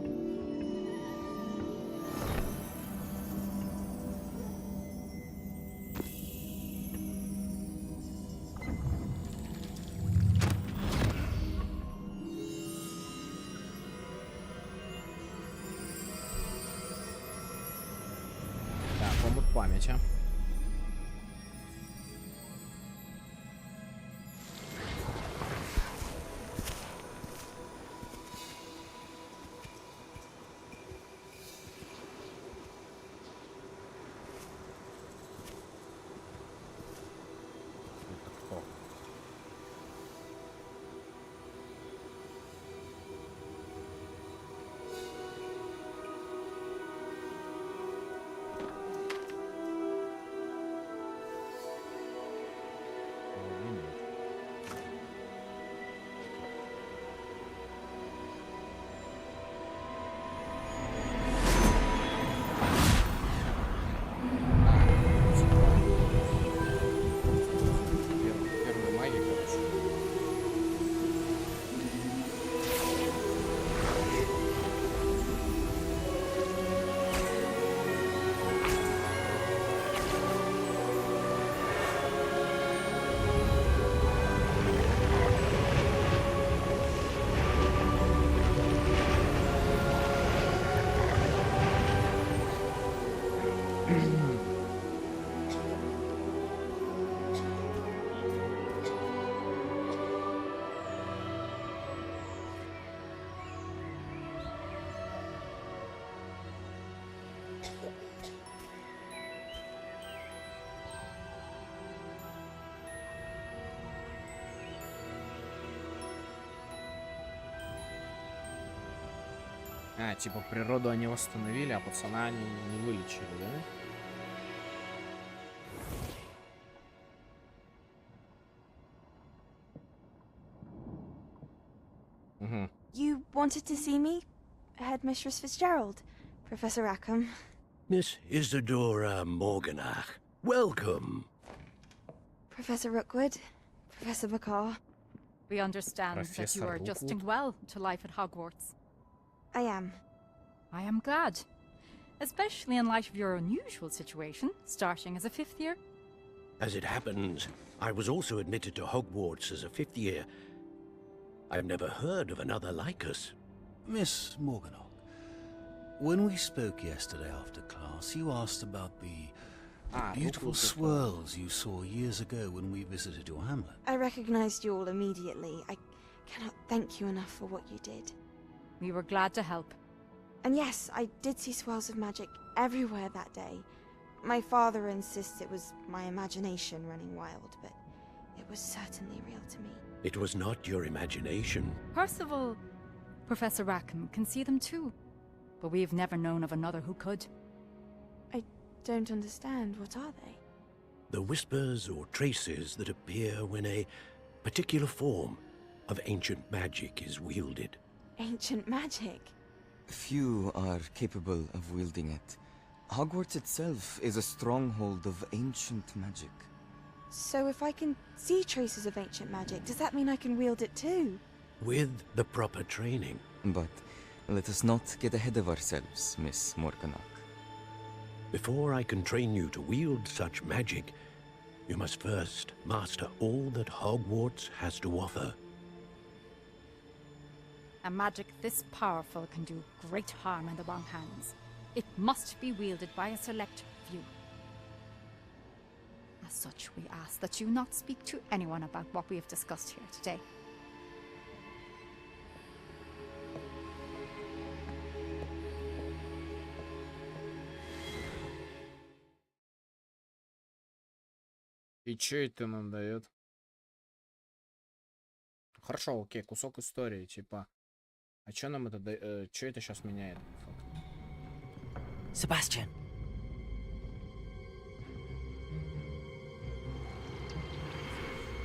Так, омут памяти. Первые маги, короче. А, типа природу они восстановили, а пацана они не вылечили, да? You wanted to see me? Headmistress Fitzgerald, Professor Rackham. Miss Isadora Morganach, welcome. Professor Rookwood, Professor Bakar. We understand that you are adjusting well to life at Hogwarts. I am. I am glad. Especially in light of your unusual situation, starting as a 5th year. As it happens, I was also admitted to Hogwarts as a 5th year. I've never heard of another like us. Miss Morganock, when we spoke yesterday after class, you asked about the beautiful swirls you saw years ago when we visited your hamlet. I recognized you all immediately. I cannot thank you enough for what you did. We were glad to help. And yes, I did see swirls of magic everywhere that day. My father insists it was my imagination running wild, but it was certainly real to me. It was not your imagination. Percival, Professor Rackham can see them too, but we've never known of another who could. I don't understand. What are they? The whispers or traces that appear when a particular form of ancient magic is wielded. Ancient magic? Few are capable of wielding it. Hogwarts itself is a stronghold of ancient magic. So if I can see traces of ancient magic, does that mean I can wield it too? With the proper training. But let us not get ahead of ourselves, Miss Morganock. Before I can train you to wield such magic, you must first master all that Hogwarts has to offer. A magic this powerful can do great harm in the wrong hands. It must be wielded by a select few. As such, we ask that you not speak to anyone about what we have discussed here today. И чё это нам дает? Хорошо, окей, кусок истории, типа. А чё нам это дает? Чё это сейчас меняет? Sebastian.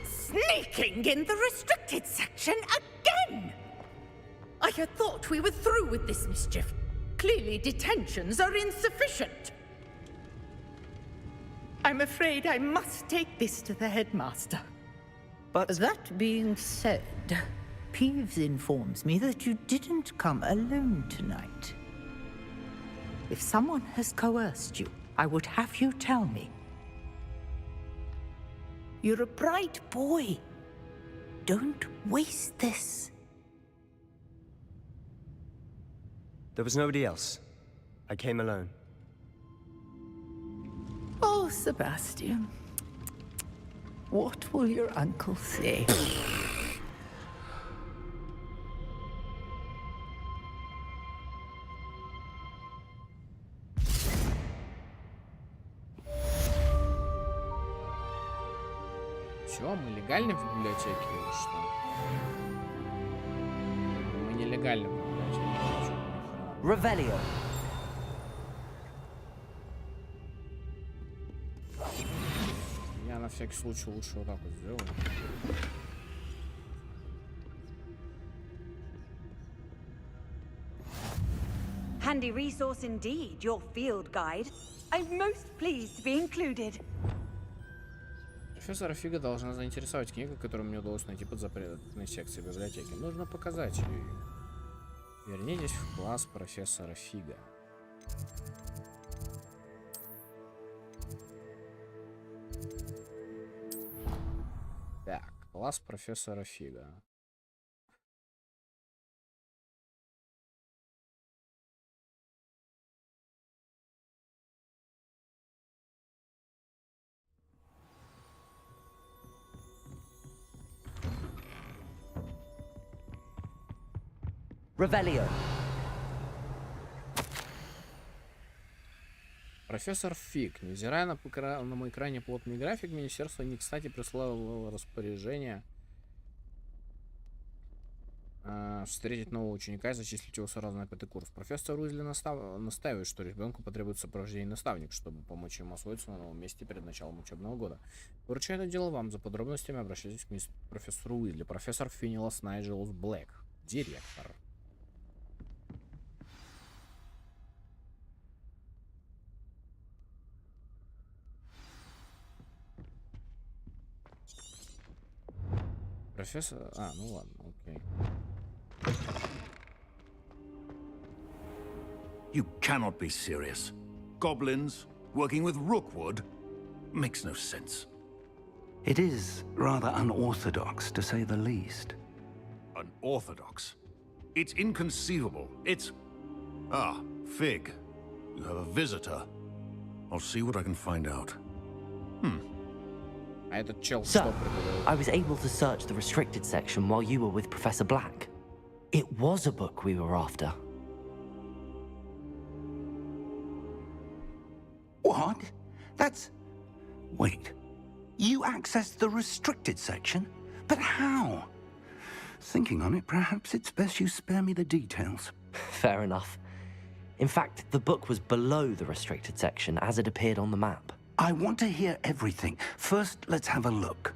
Sneaking in the restricted section again! I had thought we were through with this mischief. Clearly detentions are insufficient. I'm afraid I must take this to the headmaster. But that being said, Peeves informs me that you didn't come alone tonight. If someone has coerced you, I would have you tell me. You're a bright boy. Don't waste this. there was nobody else. I came alone. Oh, Sebastian. What will your uncle say? Все, мы легальны в библиотеке или что? Мы нелегальны в библиотеке. Revelio. Я на всякий случай лучше вот так вот сделаю. Handy resource indeed, your field guide. I'm most pleased to be included. Профессора Фига должна заинтересовать книга, которую мне удалось найти под запретной секцией библиотеки. Нужно показать ее. Вернитесь в класс профессора Фига. Так, класс профессора Фига. Revelio. Профессор Фиг. Невзирая на моем экране плотный график, министерство не кстати прислало распоряжение встретить нового ученика и зачислить его сразу на 5-й курс. Профессор Уизли настаивает, что ребенку потребуется сопровождение наставника, чтобы помочь ему освоиться на новом месте перед началом учебного года. Поручаю это дело вам. За подробностями обращайтесь к профессору Уизли. Профессор Финилас Найджелус Блэк. Директор. Профессор... ну ладно, окей. You cannot be serious. Goblins working with Rookwood makes no sense. It is rather unorthodox, to say the least. Unorthodox? It's inconceivable. It's... Ah, Fig. You have a visitor. I'll see what I can find out. Sir, I was able to search the restricted section while you were with Professor Black. It was a book we were after. What? That's... Wait. You accessed the restricted section? But how? Thinking on it, perhaps it's best you spare me the details. Fair enough. In fact, the book was below the restricted section as it appeared on the map. I want to hear everything. First, let's have a look.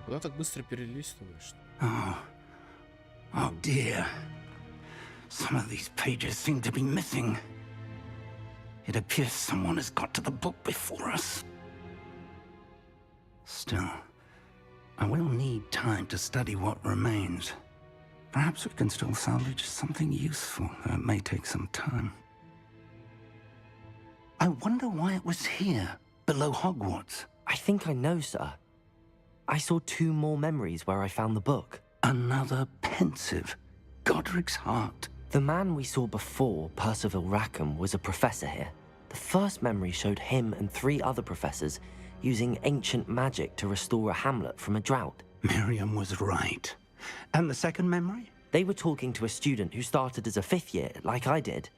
Куда так быстро перелистываешь? Oh dear. Some of these pages seem to be missing. It appears someone has got to the book before us. Still, I will need time to study what remains. Perhaps we can still salvage something useful, though it may take some time. I wonder why it was here, below Hogwarts. I think I know, sir. I saw 2 more memories where I found the book. Another pensive. Godric's heart. The man we saw before, Percival Rackham, was a professor here. The first memory showed him and 3 other professors using ancient magic to restore a hamlet from a drought. Miriam was right. And the second memory? They were talking to a student who started as a 5th year, like I did.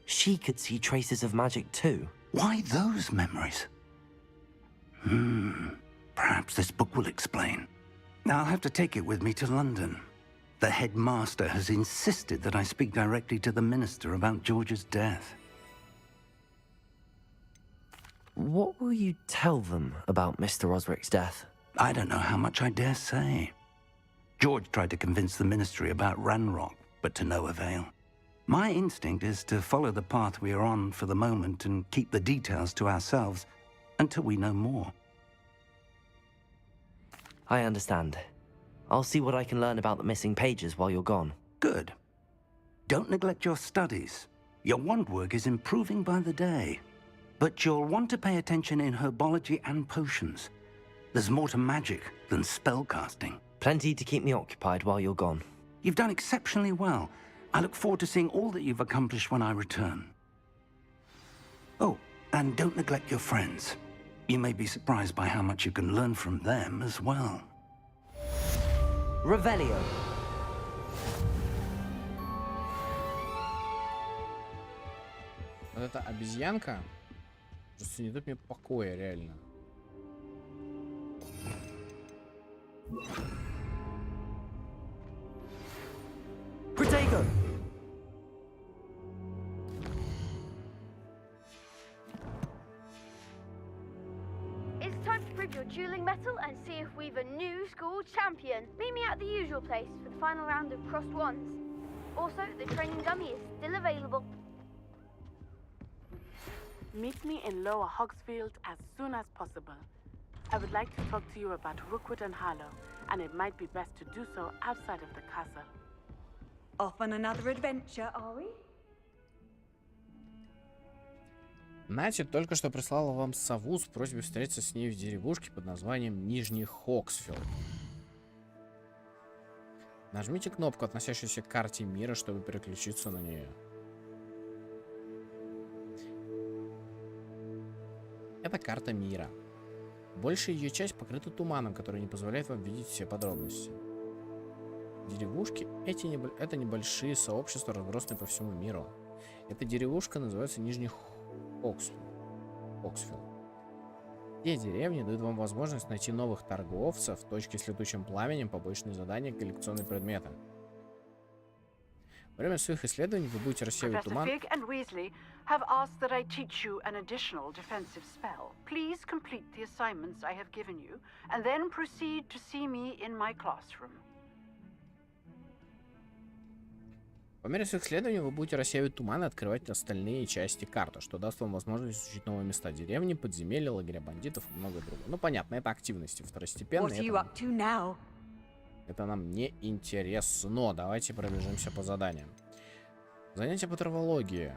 She could see traces of magic too. Why those memories? Perhaps this book will explain. I'll have to take it with me to London. The headmaster has insisted that I speak directly to the minister about George's death. What will you tell them about Mr. Osric's death? I don't know how much I dare say. George tried to convince the ministry about Ranrock, but to no avail. My instinct is to follow the path we are on for the moment and keep the details to ourselves until we know more. I understand. I'll see what I can learn about the missing pages while you're gone. Good. Don't neglect your studies. Your wand work is improving by the day. But you'll want to pay attention in herbology and potions. There's more to magic than spellcasting. Plenty to keep me occupied while you're gone. You've done exceptionally well. I look forward to seeing all that you've accomplished when I return. Oh, and don't neglect your friends. You may be surprised by how much you can learn from them as well. Revelio. Вот эта обезьянка просто не дает мне покоя, реально. Protego! It's time to prove your dueling mettle and see if we've a new school champion. Meet me at the usual place for the final round of crossed wands. Also, the training dummy is still available. Meet me in Lower Hogsfield as soon as possible. I would like to talk to you about Rookwood and Harlow, and it might be best to do so outside of the castle. Off on another adventure, are we? Нати только что прислала вам сову с просьбой встретиться с ней в деревушке под названием Нижний Хогсфилд. Нажмите кнопку, относящуюся к карте мира, чтобы переключиться на нее. Это карта мира. Большая ее часть покрыта туманом, который не позволяет вам видеть все подробности. Деревушки это небольшие сообщества, разбросанные по всему миру. Эта деревушка называется Нижний Хогсфилд. Оксфилд. Все деревни дают вам возможность найти новых торговцев, точки с летучим пламенем, побочные задания, коллекционные предметы. Во время своих исследований вы будете рассеивать Professor туман. Fig and Weasley have asked that I teach you an additional defensive spell. Please complete the assignments I have given you, and then proceed to see me in my classroom. По мере своих исследований вы будете рассеивать туман и открывать остальные части карты, что даст вам возможность изучить новые места деревни, подземелья, лагеря бандитов и многое другое. Ну, понятно, это активности второстепенные. Это нам не интересно. Давайте пробежимся по заданиям. Занятие по травологии.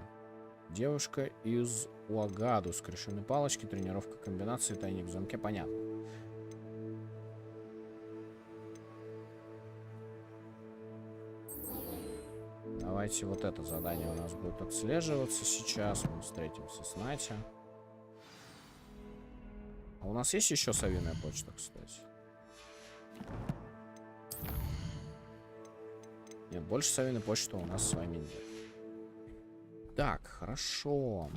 Девушка из Уагаду, скрещенной палочки, тренировка комбинации, тайник в замке. Понятно. Давайте вот это задание у нас будет отслеживаться сейчас. Мы встретимся с Натя. А у нас есть еще совиная почта, кстати? Нет, больше совиной почты у нас с вами нет. Так, хорошо.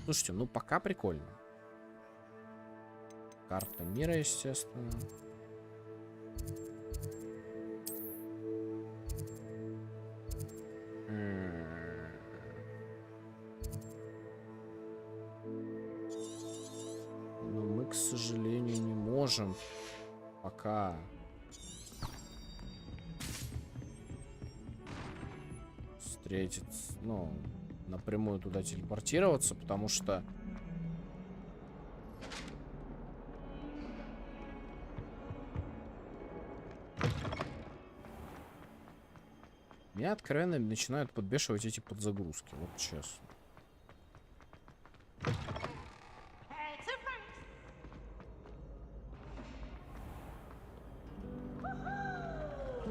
Слушайте, ну пока прикольно. Карта мира, естественно. Но мы, к сожалению, не можем пока встретиться, ну, напрямую туда телепортироваться, потому что меня откровенно начинают подбешивать эти подзагрузки, вот честно.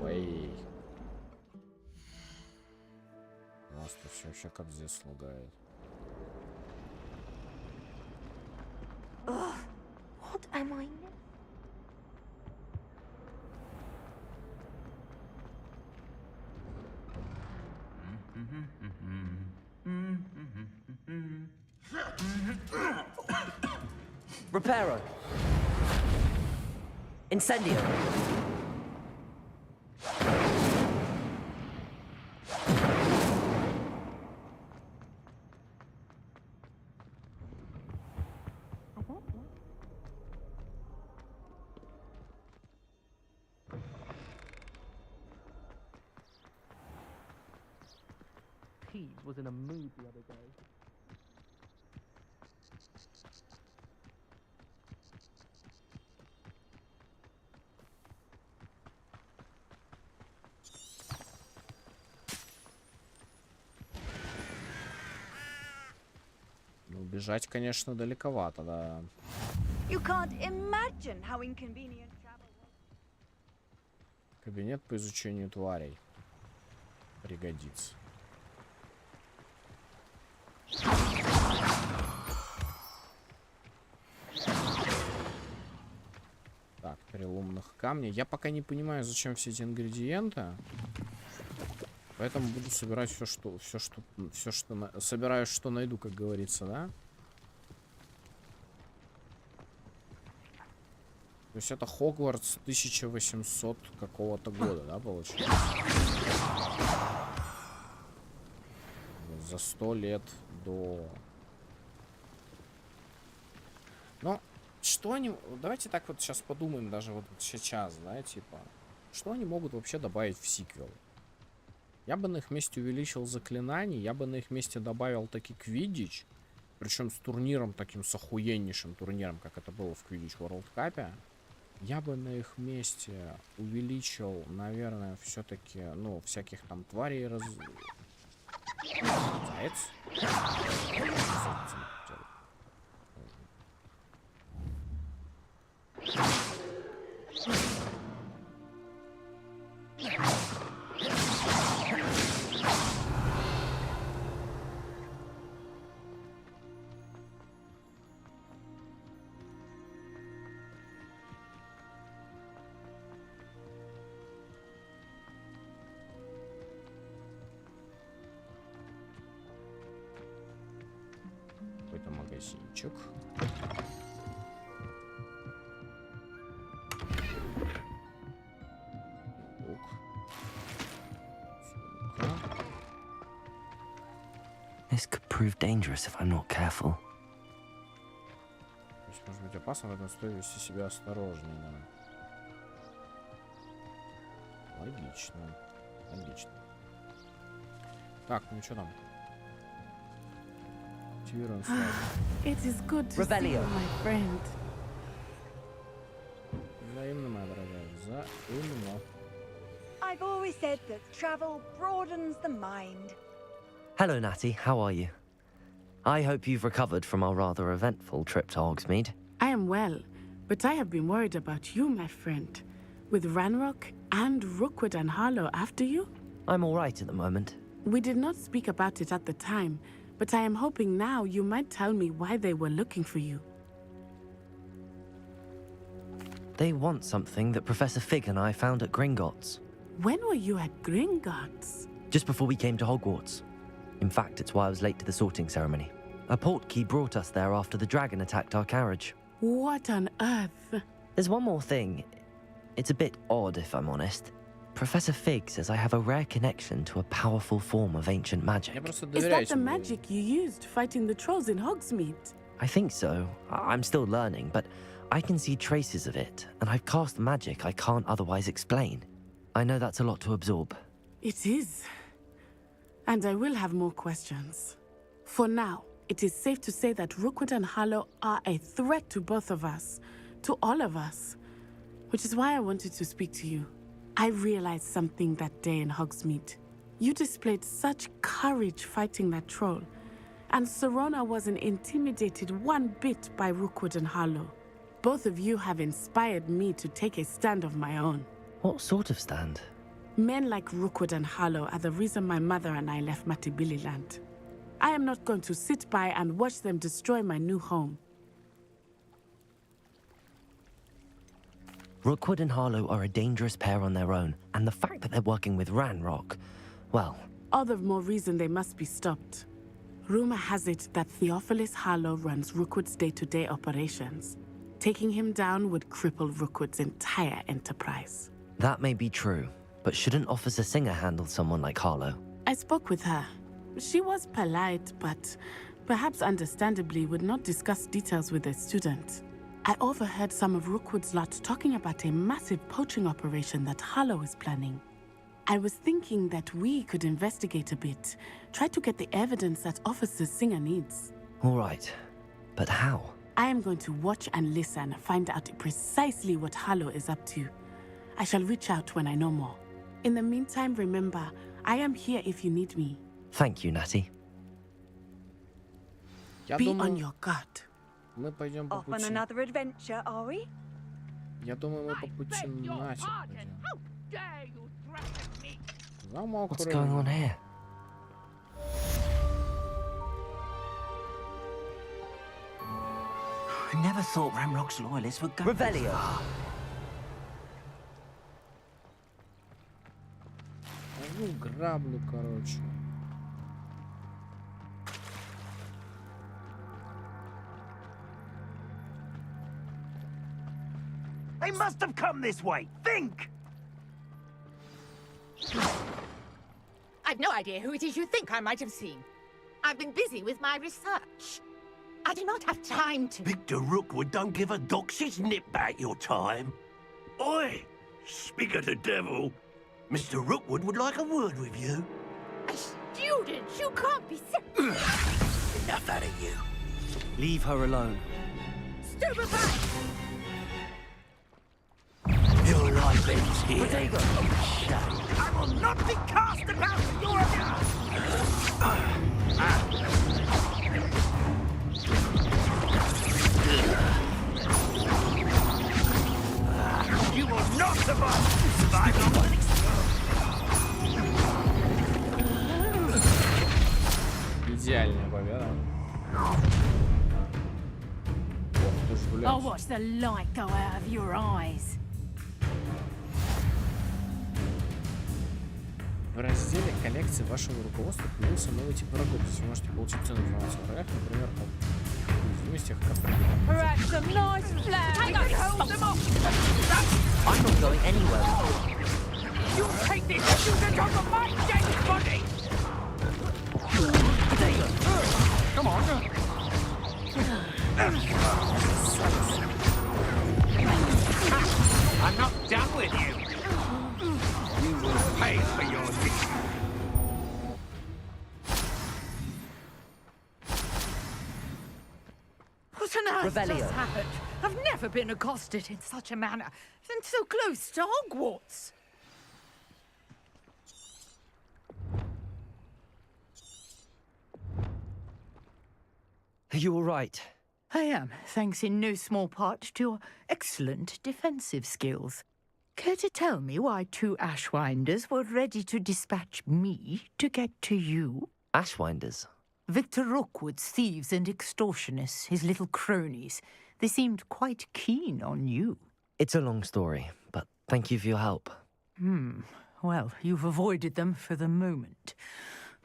Ой. У нас тут все вообще как здесь лагает. What am I? Reparo. Incendio. Peeves was in a mood the other day. Ну, бежать, конечно, далековато, да. You can't imagine how inconvenient travel was. Кабинет по изучению тварей. Пригодится. Так, переломных камней. Я пока не понимаю, зачем все эти ингредиенты. Поэтому буду собирать все, что собираю, что найду, как говорится, да? То есть это Хогвартс 1800 какого-то года, да, получается? За 100 лет до... Ну, что они... Давайте так вот сейчас подумаем, даже вот сейчас, да, типа... Что они могут вообще добавить в сиквел? Я бы на их месте увеличил заклинаний, я бы на их месте добавил таки квиддич, причем с турниром таким, с охуеннейшим турниром, как это было в Квиддич World Cup. Я бы на их месте увеличил, наверное, все-таки, ну, всяких там тварей Заяц? магазинчик. Лук. Сумка. This could prove dangerous if I'm not careful. То есть, может быть, опасно, поэтому стоит вести себя осторожнее, да. Логично. Логично. Так, ну что там? Активируем сразу. It is good to see you, my friend. Взаимно, моя дорогая, взаимно. I've always said that travel broadens the mind. Hello, Natty. How are you? I hope you've recovered from our rather eventful trip to Hogsmeade. I am well, but I have been worried about you, my friend. With Ranrock and Rookwood and Harlow after you? I'm all right at the moment. We did not speak about it at the time, but I am hoping now you might tell me why they were looking for you. They want something that Professor Fig and I found at Gringotts. When were you at Gringotts? Just before we came to Hogwarts. In fact, it's why I was late to the sorting ceremony. A portkey brought us there after the dragon attacked our carriage. What on earth? There's one more thing. It's a bit odd, if I'm honest. Professor Fig says I have a rare connection to a powerful form of ancient magic. Is that the magic you used fighting the trolls in Hogsmeade? I think so. I'm still learning, but I can see traces of it, and I've cast magic I can't otherwise explain. I know that's a lot to absorb. It is. And I will have more questions. For now, it is safe to say that Rookwood and Harlow are a threat to both of us, to all of us, which is why I wanted to speak to you. I realized something that day in Hogsmeade. You displayed such courage fighting that troll, and Serona wasn't intimidated one bit by Rookwood and Harlow. Both of you have inspired me to take a stand of my own. What sort of stand? Men like Rookwood and Harlow are the reason my mother and I left Matibili land. I am not going to sit by and watch them destroy my new home. Rookwood and Harlow are a dangerous pair on their own, and the fact that they're working with Ranrock, well... All the more reason they must be stopped. Rumor has it that Theophilus Harlow runs Rookwood's day-to-day operations. Taking him down would cripple Rookwood's entire enterprise. That may be true, but shouldn't Officer Singer handle someone like Harlow? I spoke with her. She was polite, but perhaps understandably would not discuss details with a student. I overheard some of Rookwood's lot talking about a massive poaching operation that Harlow is planning. I was thinking that we could investigate a bit, try to get the evidence that Officer Singer needs. All right, but how? I am going to watch and listen, find out precisely what Harlow is up to. I shall reach out when I know more. In the meantime, remember, I am here if you need me. Thank you, Natty. Be on your guard. Мы пойдем по Off on пути. another adventure, are we? Я думаю, мы по пути Наси пойдем. Замок. What's going on here? I never thought Ranrock's loyalists would go. Revelio. Ну, граблю, короче. They must have come this way. Think! I've no idea who it is you think I might have seen. I've been busy with my research. I do not have time to... Victor Rookwood don't give a doxy's nip back your time. Oi! Speak of the devil. Mr. Rookwood would like a word with you. A student? You can't be... Enough out of you. Leave her alone. Stupefy! Your life ends here. Potato. I will not be cast about your You will not survive long. Идеальная победа. I'll watch the light go out of your eyes. В разделе коллекции вашего руководства появился новый тип врагов. Здесь вы можете получить ценную информацию о врагах, например, о зависимостях, как прыгать. Perhaps some nice flowers. Hang on, hold them off! I'm not going anywhere. You take this and use it on the my dead body! Come on. I'm not done with you. You will pay for your deed. What on earth Revelio. just happened? I've never been accosted in such a manner, and so close to Hogwarts. Are you all right? I am, thanks in no small part to your excellent defensive skills. Care to tell me why 2 Ashwinders were ready to dispatch me to get to you? Ashwinders? Victor Rookwood's thieves and extortionists, his little cronies. They seemed quite keen on you. It's a long story, but thank you for your help. Well, you've avoided them for the moment.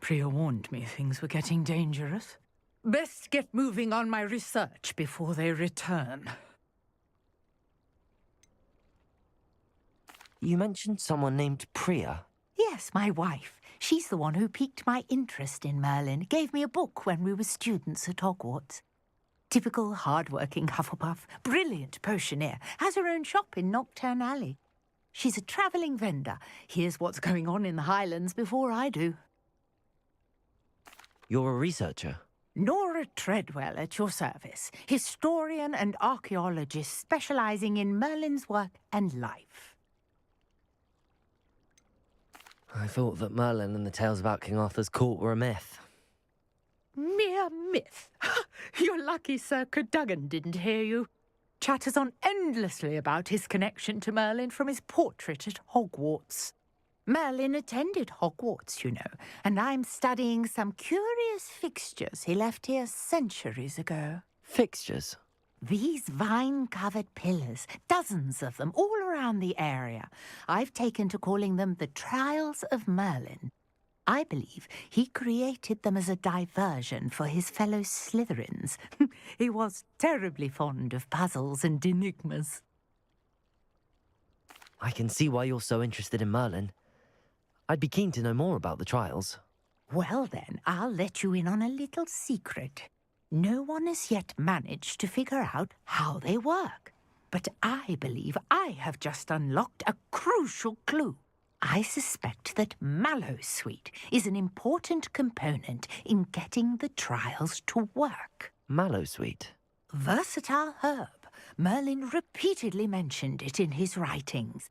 Priya warned me things were getting dangerous. Best get moving on my research before they return. You mentioned someone named Priya. Yes, my wife. She's the one who piqued my interest in Merlin, gave me a book when we were students at Hogwarts. Typical hard-working Hufflepuff, brilliant potioneer, has her own shop in Nocturne Alley. She's a travelling vendor, hears what's going on in the Highlands before I do. You're a researcher? Nora Treadwell at your service, historian and archaeologist specialising in Merlin's work and life. I thought that Merlin and the tales about King Arthur's court were a myth. Mere myth. You're lucky Sir Cadogan didn't hear you. Chatters on endlessly about his connection to Merlin from his portrait at Hogwarts. Merlin attended Hogwarts, you know, and I'm studying some curious fixtures he left here centuries ago. Fixtures? These vine-covered pillars, dozens of them, all around the area. I've taken to calling them the Trials of Merlin. I believe he created them as a diversion for his fellow Slytherins. He was terribly fond of puzzles and enigmas. I can see why you're so interested in Merlin. I'd be keen to know more about the trials. Well then, I'll let you in on a little secret. No one has yet managed to figure out how they work. But I believe I have just unlocked a crucial clue. I suspect that Mallowsweet is an important component in getting the trials to work. Mallowsweet? Versatile herb. Merlin repeatedly mentioned it in his writings.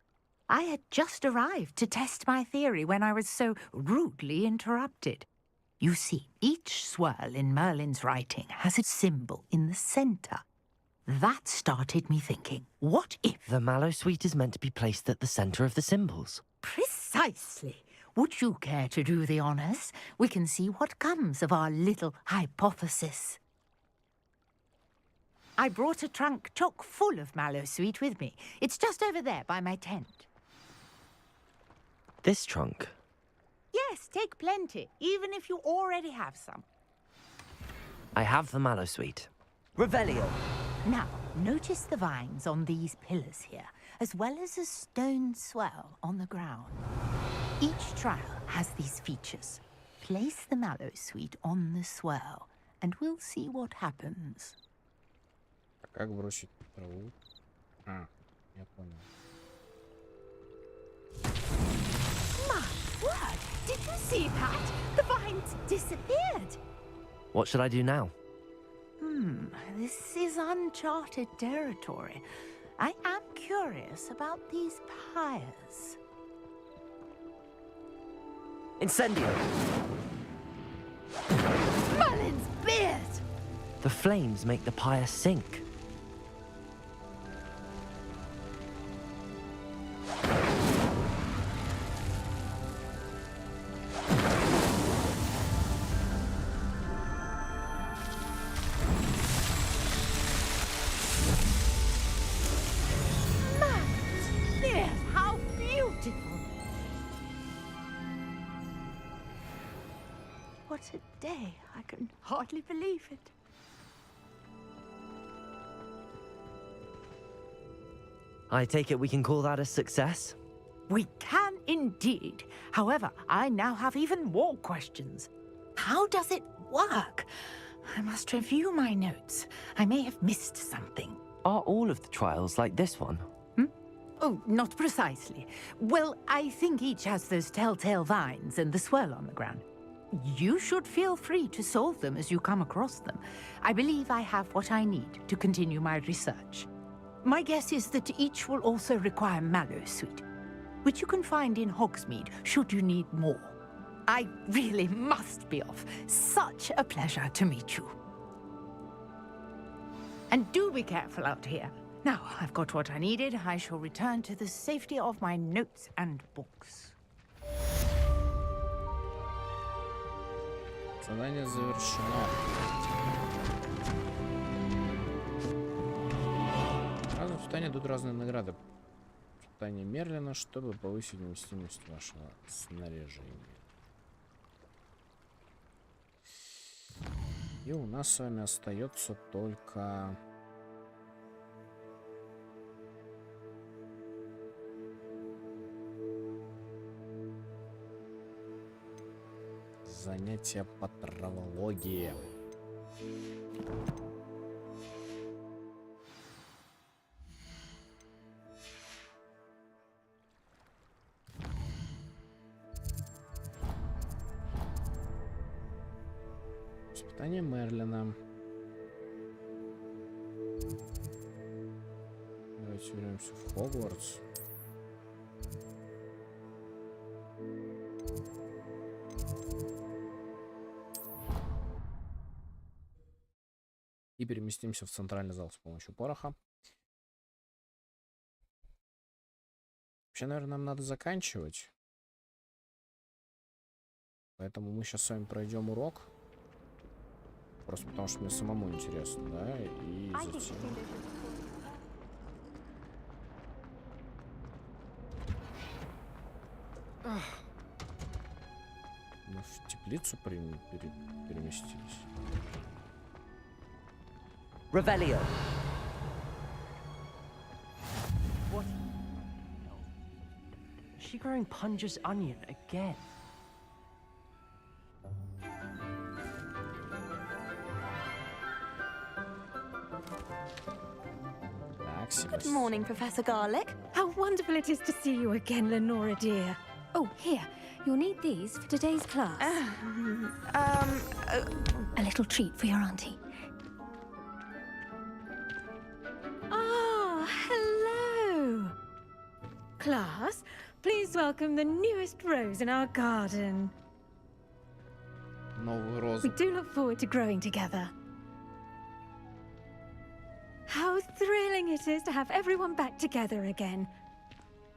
I had just arrived to test my theory when I was so rudely interrupted. You see, each swirl in Merlin's writing has a symbol in the centre. That started me thinking, what if... The Mallowsweet is meant to be placed at the centre of the symbols. Precisely. Would you care to do the honours? We can see what comes of our little hypothesis. I brought a trunk chock full of Mallowsweet with me. It's just over there by my tent. This trunk? Yes, take plenty, even if you already have some. I have the Mallowsweet. Revelio! Now, notice the vines on these pillars here, as well as a stone swell on the ground. Each trial has these features. Place the Mallowsweet on the swell, and we'll see what happens. Как бросить траву? Я понял. My word! Did you see that? The vines disappeared. What should I do now? This is uncharted territory. I am curious about these pyres. Incendio! Merlin's beard! The flames make the pyre sink. How beautiful! What a day! I can hardly believe it. I take it we can call that a success? We can indeed. However, I now have even more questions. How does it work? I must review my notes. I may have missed something. Are all of the trials like this one? Oh, not precisely. Well, I think each has those telltale vines and the swirl on the ground. You should feel free to solve them as you come across them. I believe I have what I need to continue my research. My guess is that each will also require mallow sweet, which you can find in Hogsmeade should you need more. I really must be off. Such a pleasure to meet you. And do be careful out here. Now, I've got what I needed. I shall return to the safety of my notes and books. Задание завершено. Разные испытания дают разные награды. Испытание Мерлина, чтобы повысить вместимость вашего снаряжения. И у нас с вами остается только... занятия по травологии. Испытание Мерлина. Давайте вернемся в Хогвартс. И переместимся в центральный зал с помощью пороха. Вообще, наверное, нам надо заканчивать. Поэтому мы сейчас с вами пройдем урок. Просто потому что мне самому интересно, да? И затем... Мы в теплицу переместились. Revelio. What? Is she growing Punja's onion again? Good morning, Professor Garlick. How wonderful it is to see you again, Lenora dear. Oh, here. You'll need these for today's class. A little treat for your auntie. Ah, hello. Class, please welcome the newest rose in our garden. Новую розу. We do look forward to growing together. How thrilling it is to have everyone back together again.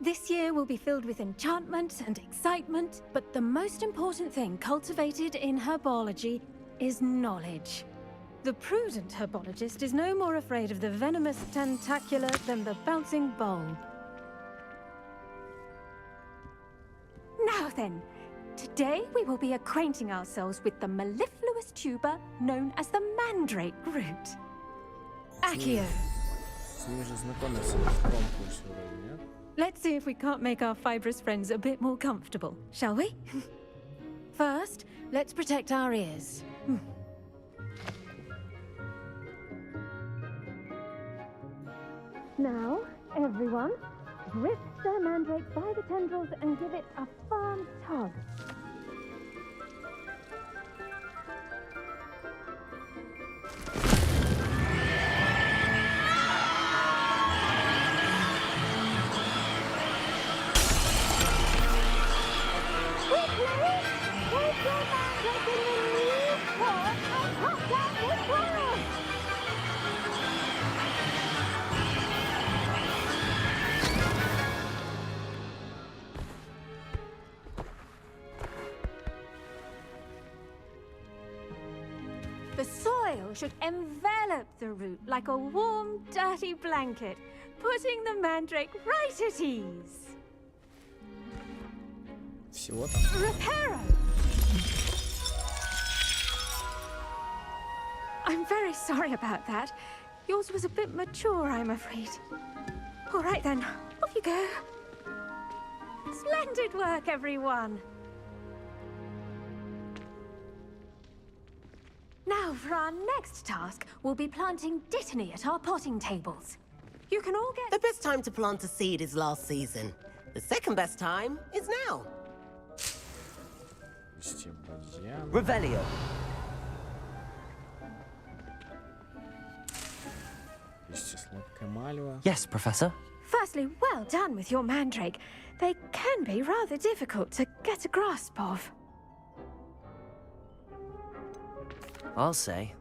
This year will be filled with enchantment and excitement, but the most important thing cultivated in herbology is knowledge. The prudent herbologist is no more afraid of the venomous tentacular than the bouncing bulb. Now then, today we will be acquainting ourselves with the mellifluous tuber known as the mandrake root. Accio. Let's see if we can't make our fibrous friends a bit more comfortable, shall we? First, let's protect our ears. Now, everyone, grip Sir Mandrake by the tendrils and give it a firm tug. The soil should envelop the root like a warm, dirty blanket, putting the mandrake right at ease. Всего-то. Reparo! I'm very sorry about that. Yours was a bit mature, I'm afraid. All right then, off you go. Splendid work, everyone. Now, for our next task, we'll be planting dittany at our potting tables. You can all get... The best time to plant a seed is last season. The second best time is now. Revelio. Yes, Professor. Firstly, well done with your mandrake. They can be rather difficult to get a grasp of. I'll say.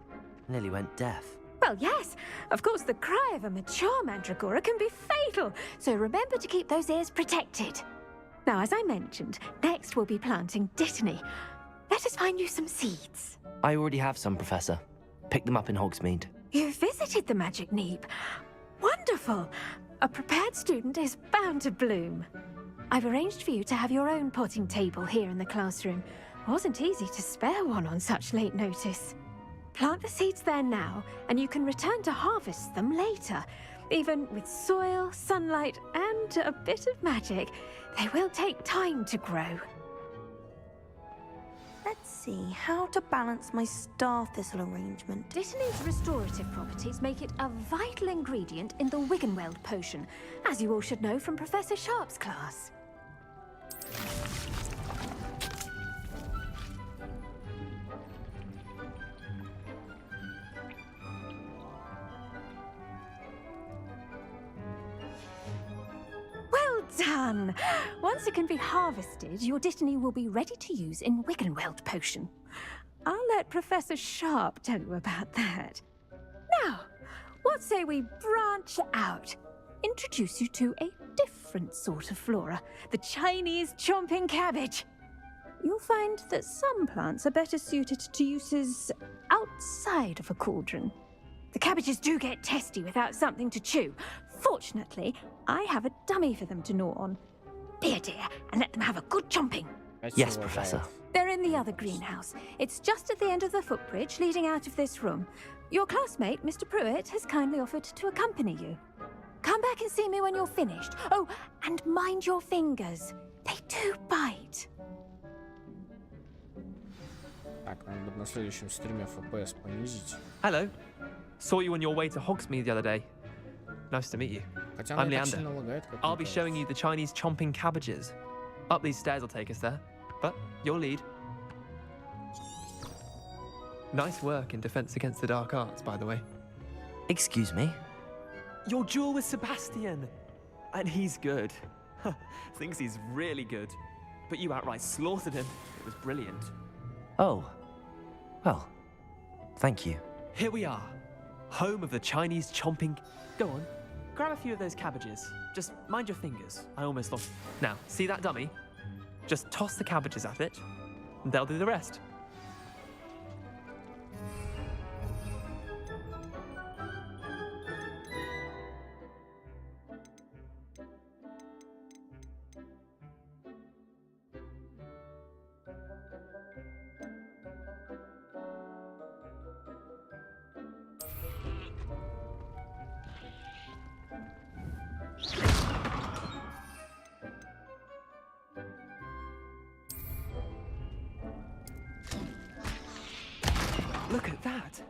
Nearly went deaf. Well, yes. Of course, the cry of a mature mandragora can be fatal, so remember to keep those ears protected. Now, as I mentioned, next we'll be planting dittany. Let us find you some seeds. I already have some, Professor. Picked them up in Hogsmidu. You visited the Magic Neep. Wonderful. A prepared student is bound to bloom. I've arranged for you to have your own potting table here in the classroom. Wasn't easy to spare one on such late notice. Plant the seeds there now, and you can return to harvest them later. Even with soil, sunlight, and a bit of magic, they will take time to grow. Let's see, how to balance my star thistle arrangement. Dittany's restorative properties make it a vital ingredient in the Wiggenweld potion, as you all should know from Professor Sharp's class. Well done! Once it can be harvested, your dittany will be ready to use in Wiggenweld potion. I'll let Professor Sharp tell you about that. Now, what say we branch out? Introduce you to a different sort of flora, the Chinese chomping cabbage. You'll find that some plants are better suited to uses outside of a cauldron. The cabbages do get testy without something to chew. Fortunately, I have a dummy for them to gnaw on. Be a dear and let them have a good chomping. Yes, Professor. They're in the other greenhouse. It's just at the end of the footbridge leading out of this room. Your classmate, Mr. Pruitt, has kindly offered to accompany you. Come back and see me when you're finished. Oh, and mind your fingers. They do bite. Так, надо будет на следующем стриме FPS понизить. Hello. Saw you on your way to Hogsmidu the other day. Nice to meet you. I'm Leander. I'll be showing you the Chinese chomping cabbages. Up these stairs will take us there, but you'll lead. Nice work in defense against the dark arts, by the way. Excuse me? Your duel with Sebastian! And he's good. Thinks he's really good. But you outright slaughtered him. It was brilliant. Oh. Well, thank you. Here we are. Home of the Chinese chomping... Go on. Grab a few of those cabbages. Just mind your fingers. I almost lost... Now, see that dummy? Just toss the cabbages at it, and they'll do the rest. Look at that!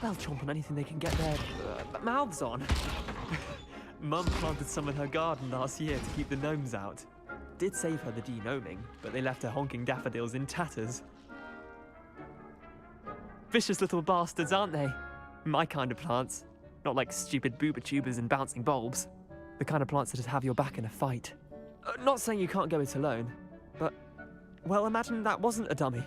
They'll chomp on anything they can get their mouths on. Mum planted some in her garden last year to keep the gnomes out. Did save her the de-gnoming, but they left her honking daffodils in tatters. Vicious little bastards, aren't they? My kind of plants. Not like stupid booba tubers and bouncing bulbs. The kind of plants that just have your back in a fight. Not saying you can't go it alone, but... Well, imagine that wasn't a dummy.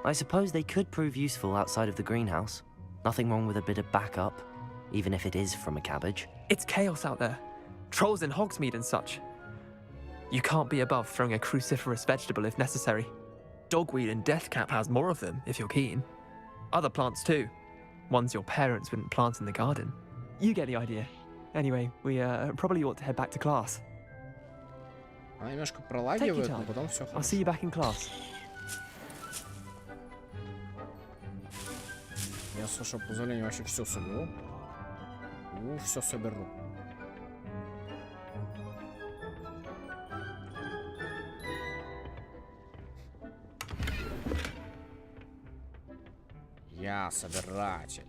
I suppose they could prove useful outside of the greenhouse. Nothing wrong with a bit of backup, even if it is from a cabbage. It's chaos out there. Trolls in Hogsmeade and such. You can't be above throwing a cruciferous vegetable if necessary. Dogweed and deathcap has more of them, if you're keen. Other plants too. Ones your parents wouldn't plant in the garden. You get the idea. Anyway, we probably ought to head back to class. Она немножко Take your пролагивает, но time. потом все I'll see you back in class. Я я, с вашего позволения, вообще все соберу. Все соберу. Я собиратель.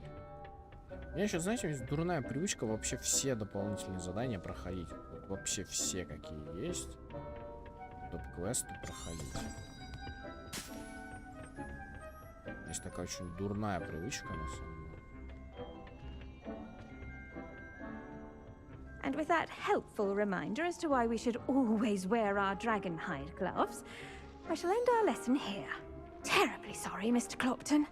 У меня еще, знаете, есть дурная привычка вообще все дополнительные задания проходить. Вот вообще все, какие есть. Топ-квесты проходить. Есть такая очень дурная привычка, на самом деле. And with that helpful reminder as to why we should always wear our dragon hide gloves, I shall end our lesson here. Terribly sorry, Mr. Clopton.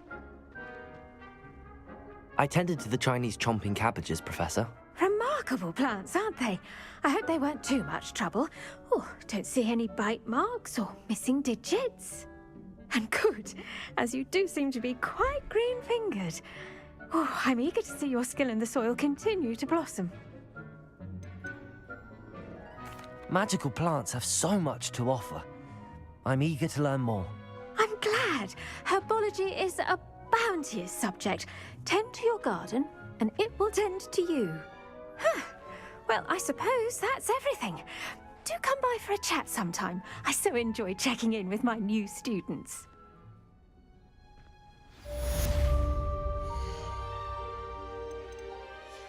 I tended to the Chinese chomping cabbages, Professor. Remarkable plants, aren't they? I hope they weren't too much trouble. Oh, don't see any bite marks or missing digits. And good, as you do seem to be quite green-fingered. Oh, I'm eager to see your skill in the soil continue to blossom. Magical plants have so much to offer. I'm eager to learn more. I'm glad. Herbology is a bounteous subject. Tend to your garden, and it will tend to you. Huh. Well, I suppose that's everything. Do come by for a chat sometime. I so enjoy checking in with my new students.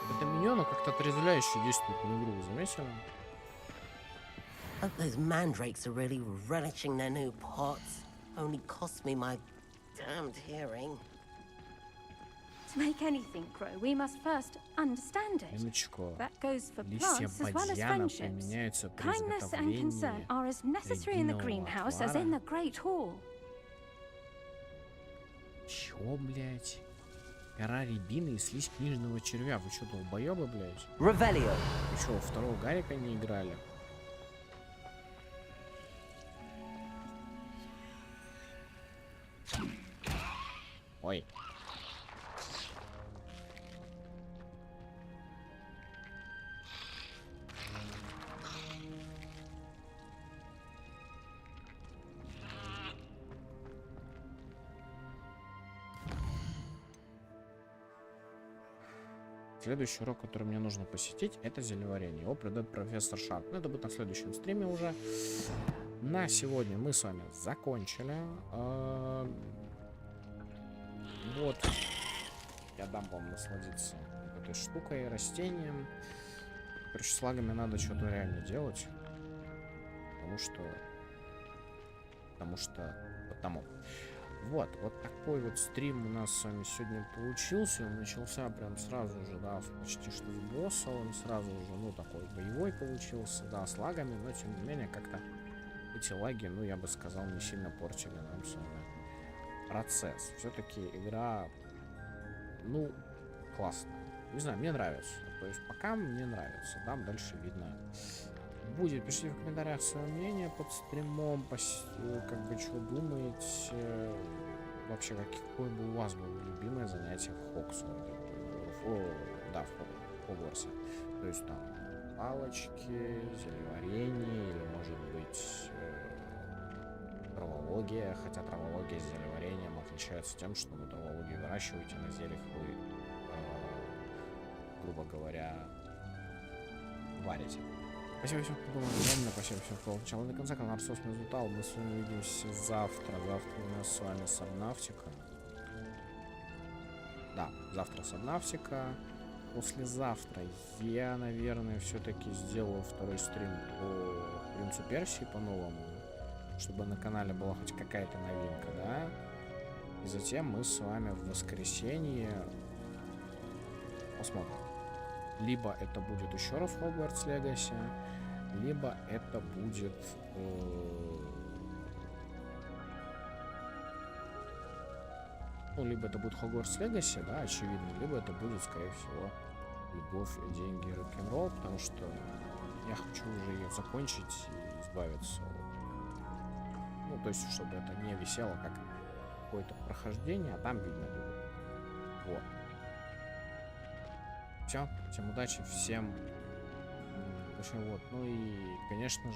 Это меню, оно как-то отрезвляюще действует на игру, заметили? Hope those mandrakes are really relishing their new pots. Only cost me my damned hearing. To make anything grow, we must first understand it. Минуточку. That goes for Листья plants as well as бадьяна friendships. применяются при Kindness and concern are as necessary in the greenhouse as in the great hall. Чё, блядь? Гора рябины и слизь книжного червя. Вы чё, долбоёбы, блядь? Revelio. Вы чё, во второго Гарика не играли? Ой. Следующий урок, который мне нужно посетить, это зельеварение. Его придет профессор Шарп. Ну, это будет на следующем стриме уже. На сегодня мы с вами закончили. Вот. Я дам вам насладиться этой штукой, растением. Короче, с лагами надо что-то реально делать. Потому. Вот такой вот стрим у нас с вами сегодня получился. Он начался прям сразу же, да, почти что с босса. Он сразу же, ну, такой боевой получился, да, с лагами. Но, тем не менее, как-то эти лаги, ну, я бы сказал, не сильно портили нам с вами процесс. Все-таки игра, ну, классная. Не знаю, мне нравится. То есть пока мне нравится. Там дальше видно будет. Пишите в комментариях свое мнение под стримом, как бы, что думаете. Вообще, какое бы у вас было любимое занятие в Хогсмиду? Да, в Хогвартсе. То есть там палочки, зельеварение, или может быть травология. Хотя травология с зельеварением отличается тем, что вы травологию выращиваете, на зельях вы, грубо говоря, варите. Спасибо всем, кто был огромное, спасибо всем, кто начал до конца. Канал Арсос меня звутал. Мы с вами увидимся завтра. Завтра у нас с вами Сабнавтика. Да, завтра Сабнавтика. Послезавтра я, наверное, все-таки сделаю второй стрим по Принцу Персии по-новому, чтобы на канале была хоть какая-то новинка, да? И затем мы с вами в воскресенье посмотрим. Либо это будет еще раз Hogwarts Legacy, либо это будет либо это будет Hogwarts Legacy, да, очевидно, либо это будет, скорее всего, любовь, деньги, рок-н-ролл, потому что я хочу уже ее закончить и избавиться от... Ну, то есть, чтобы это не висело как какое-то прохождение, а там видно будет. Вот. Все, всем удачи, всем. В общем, вот. Ну и, конечно же,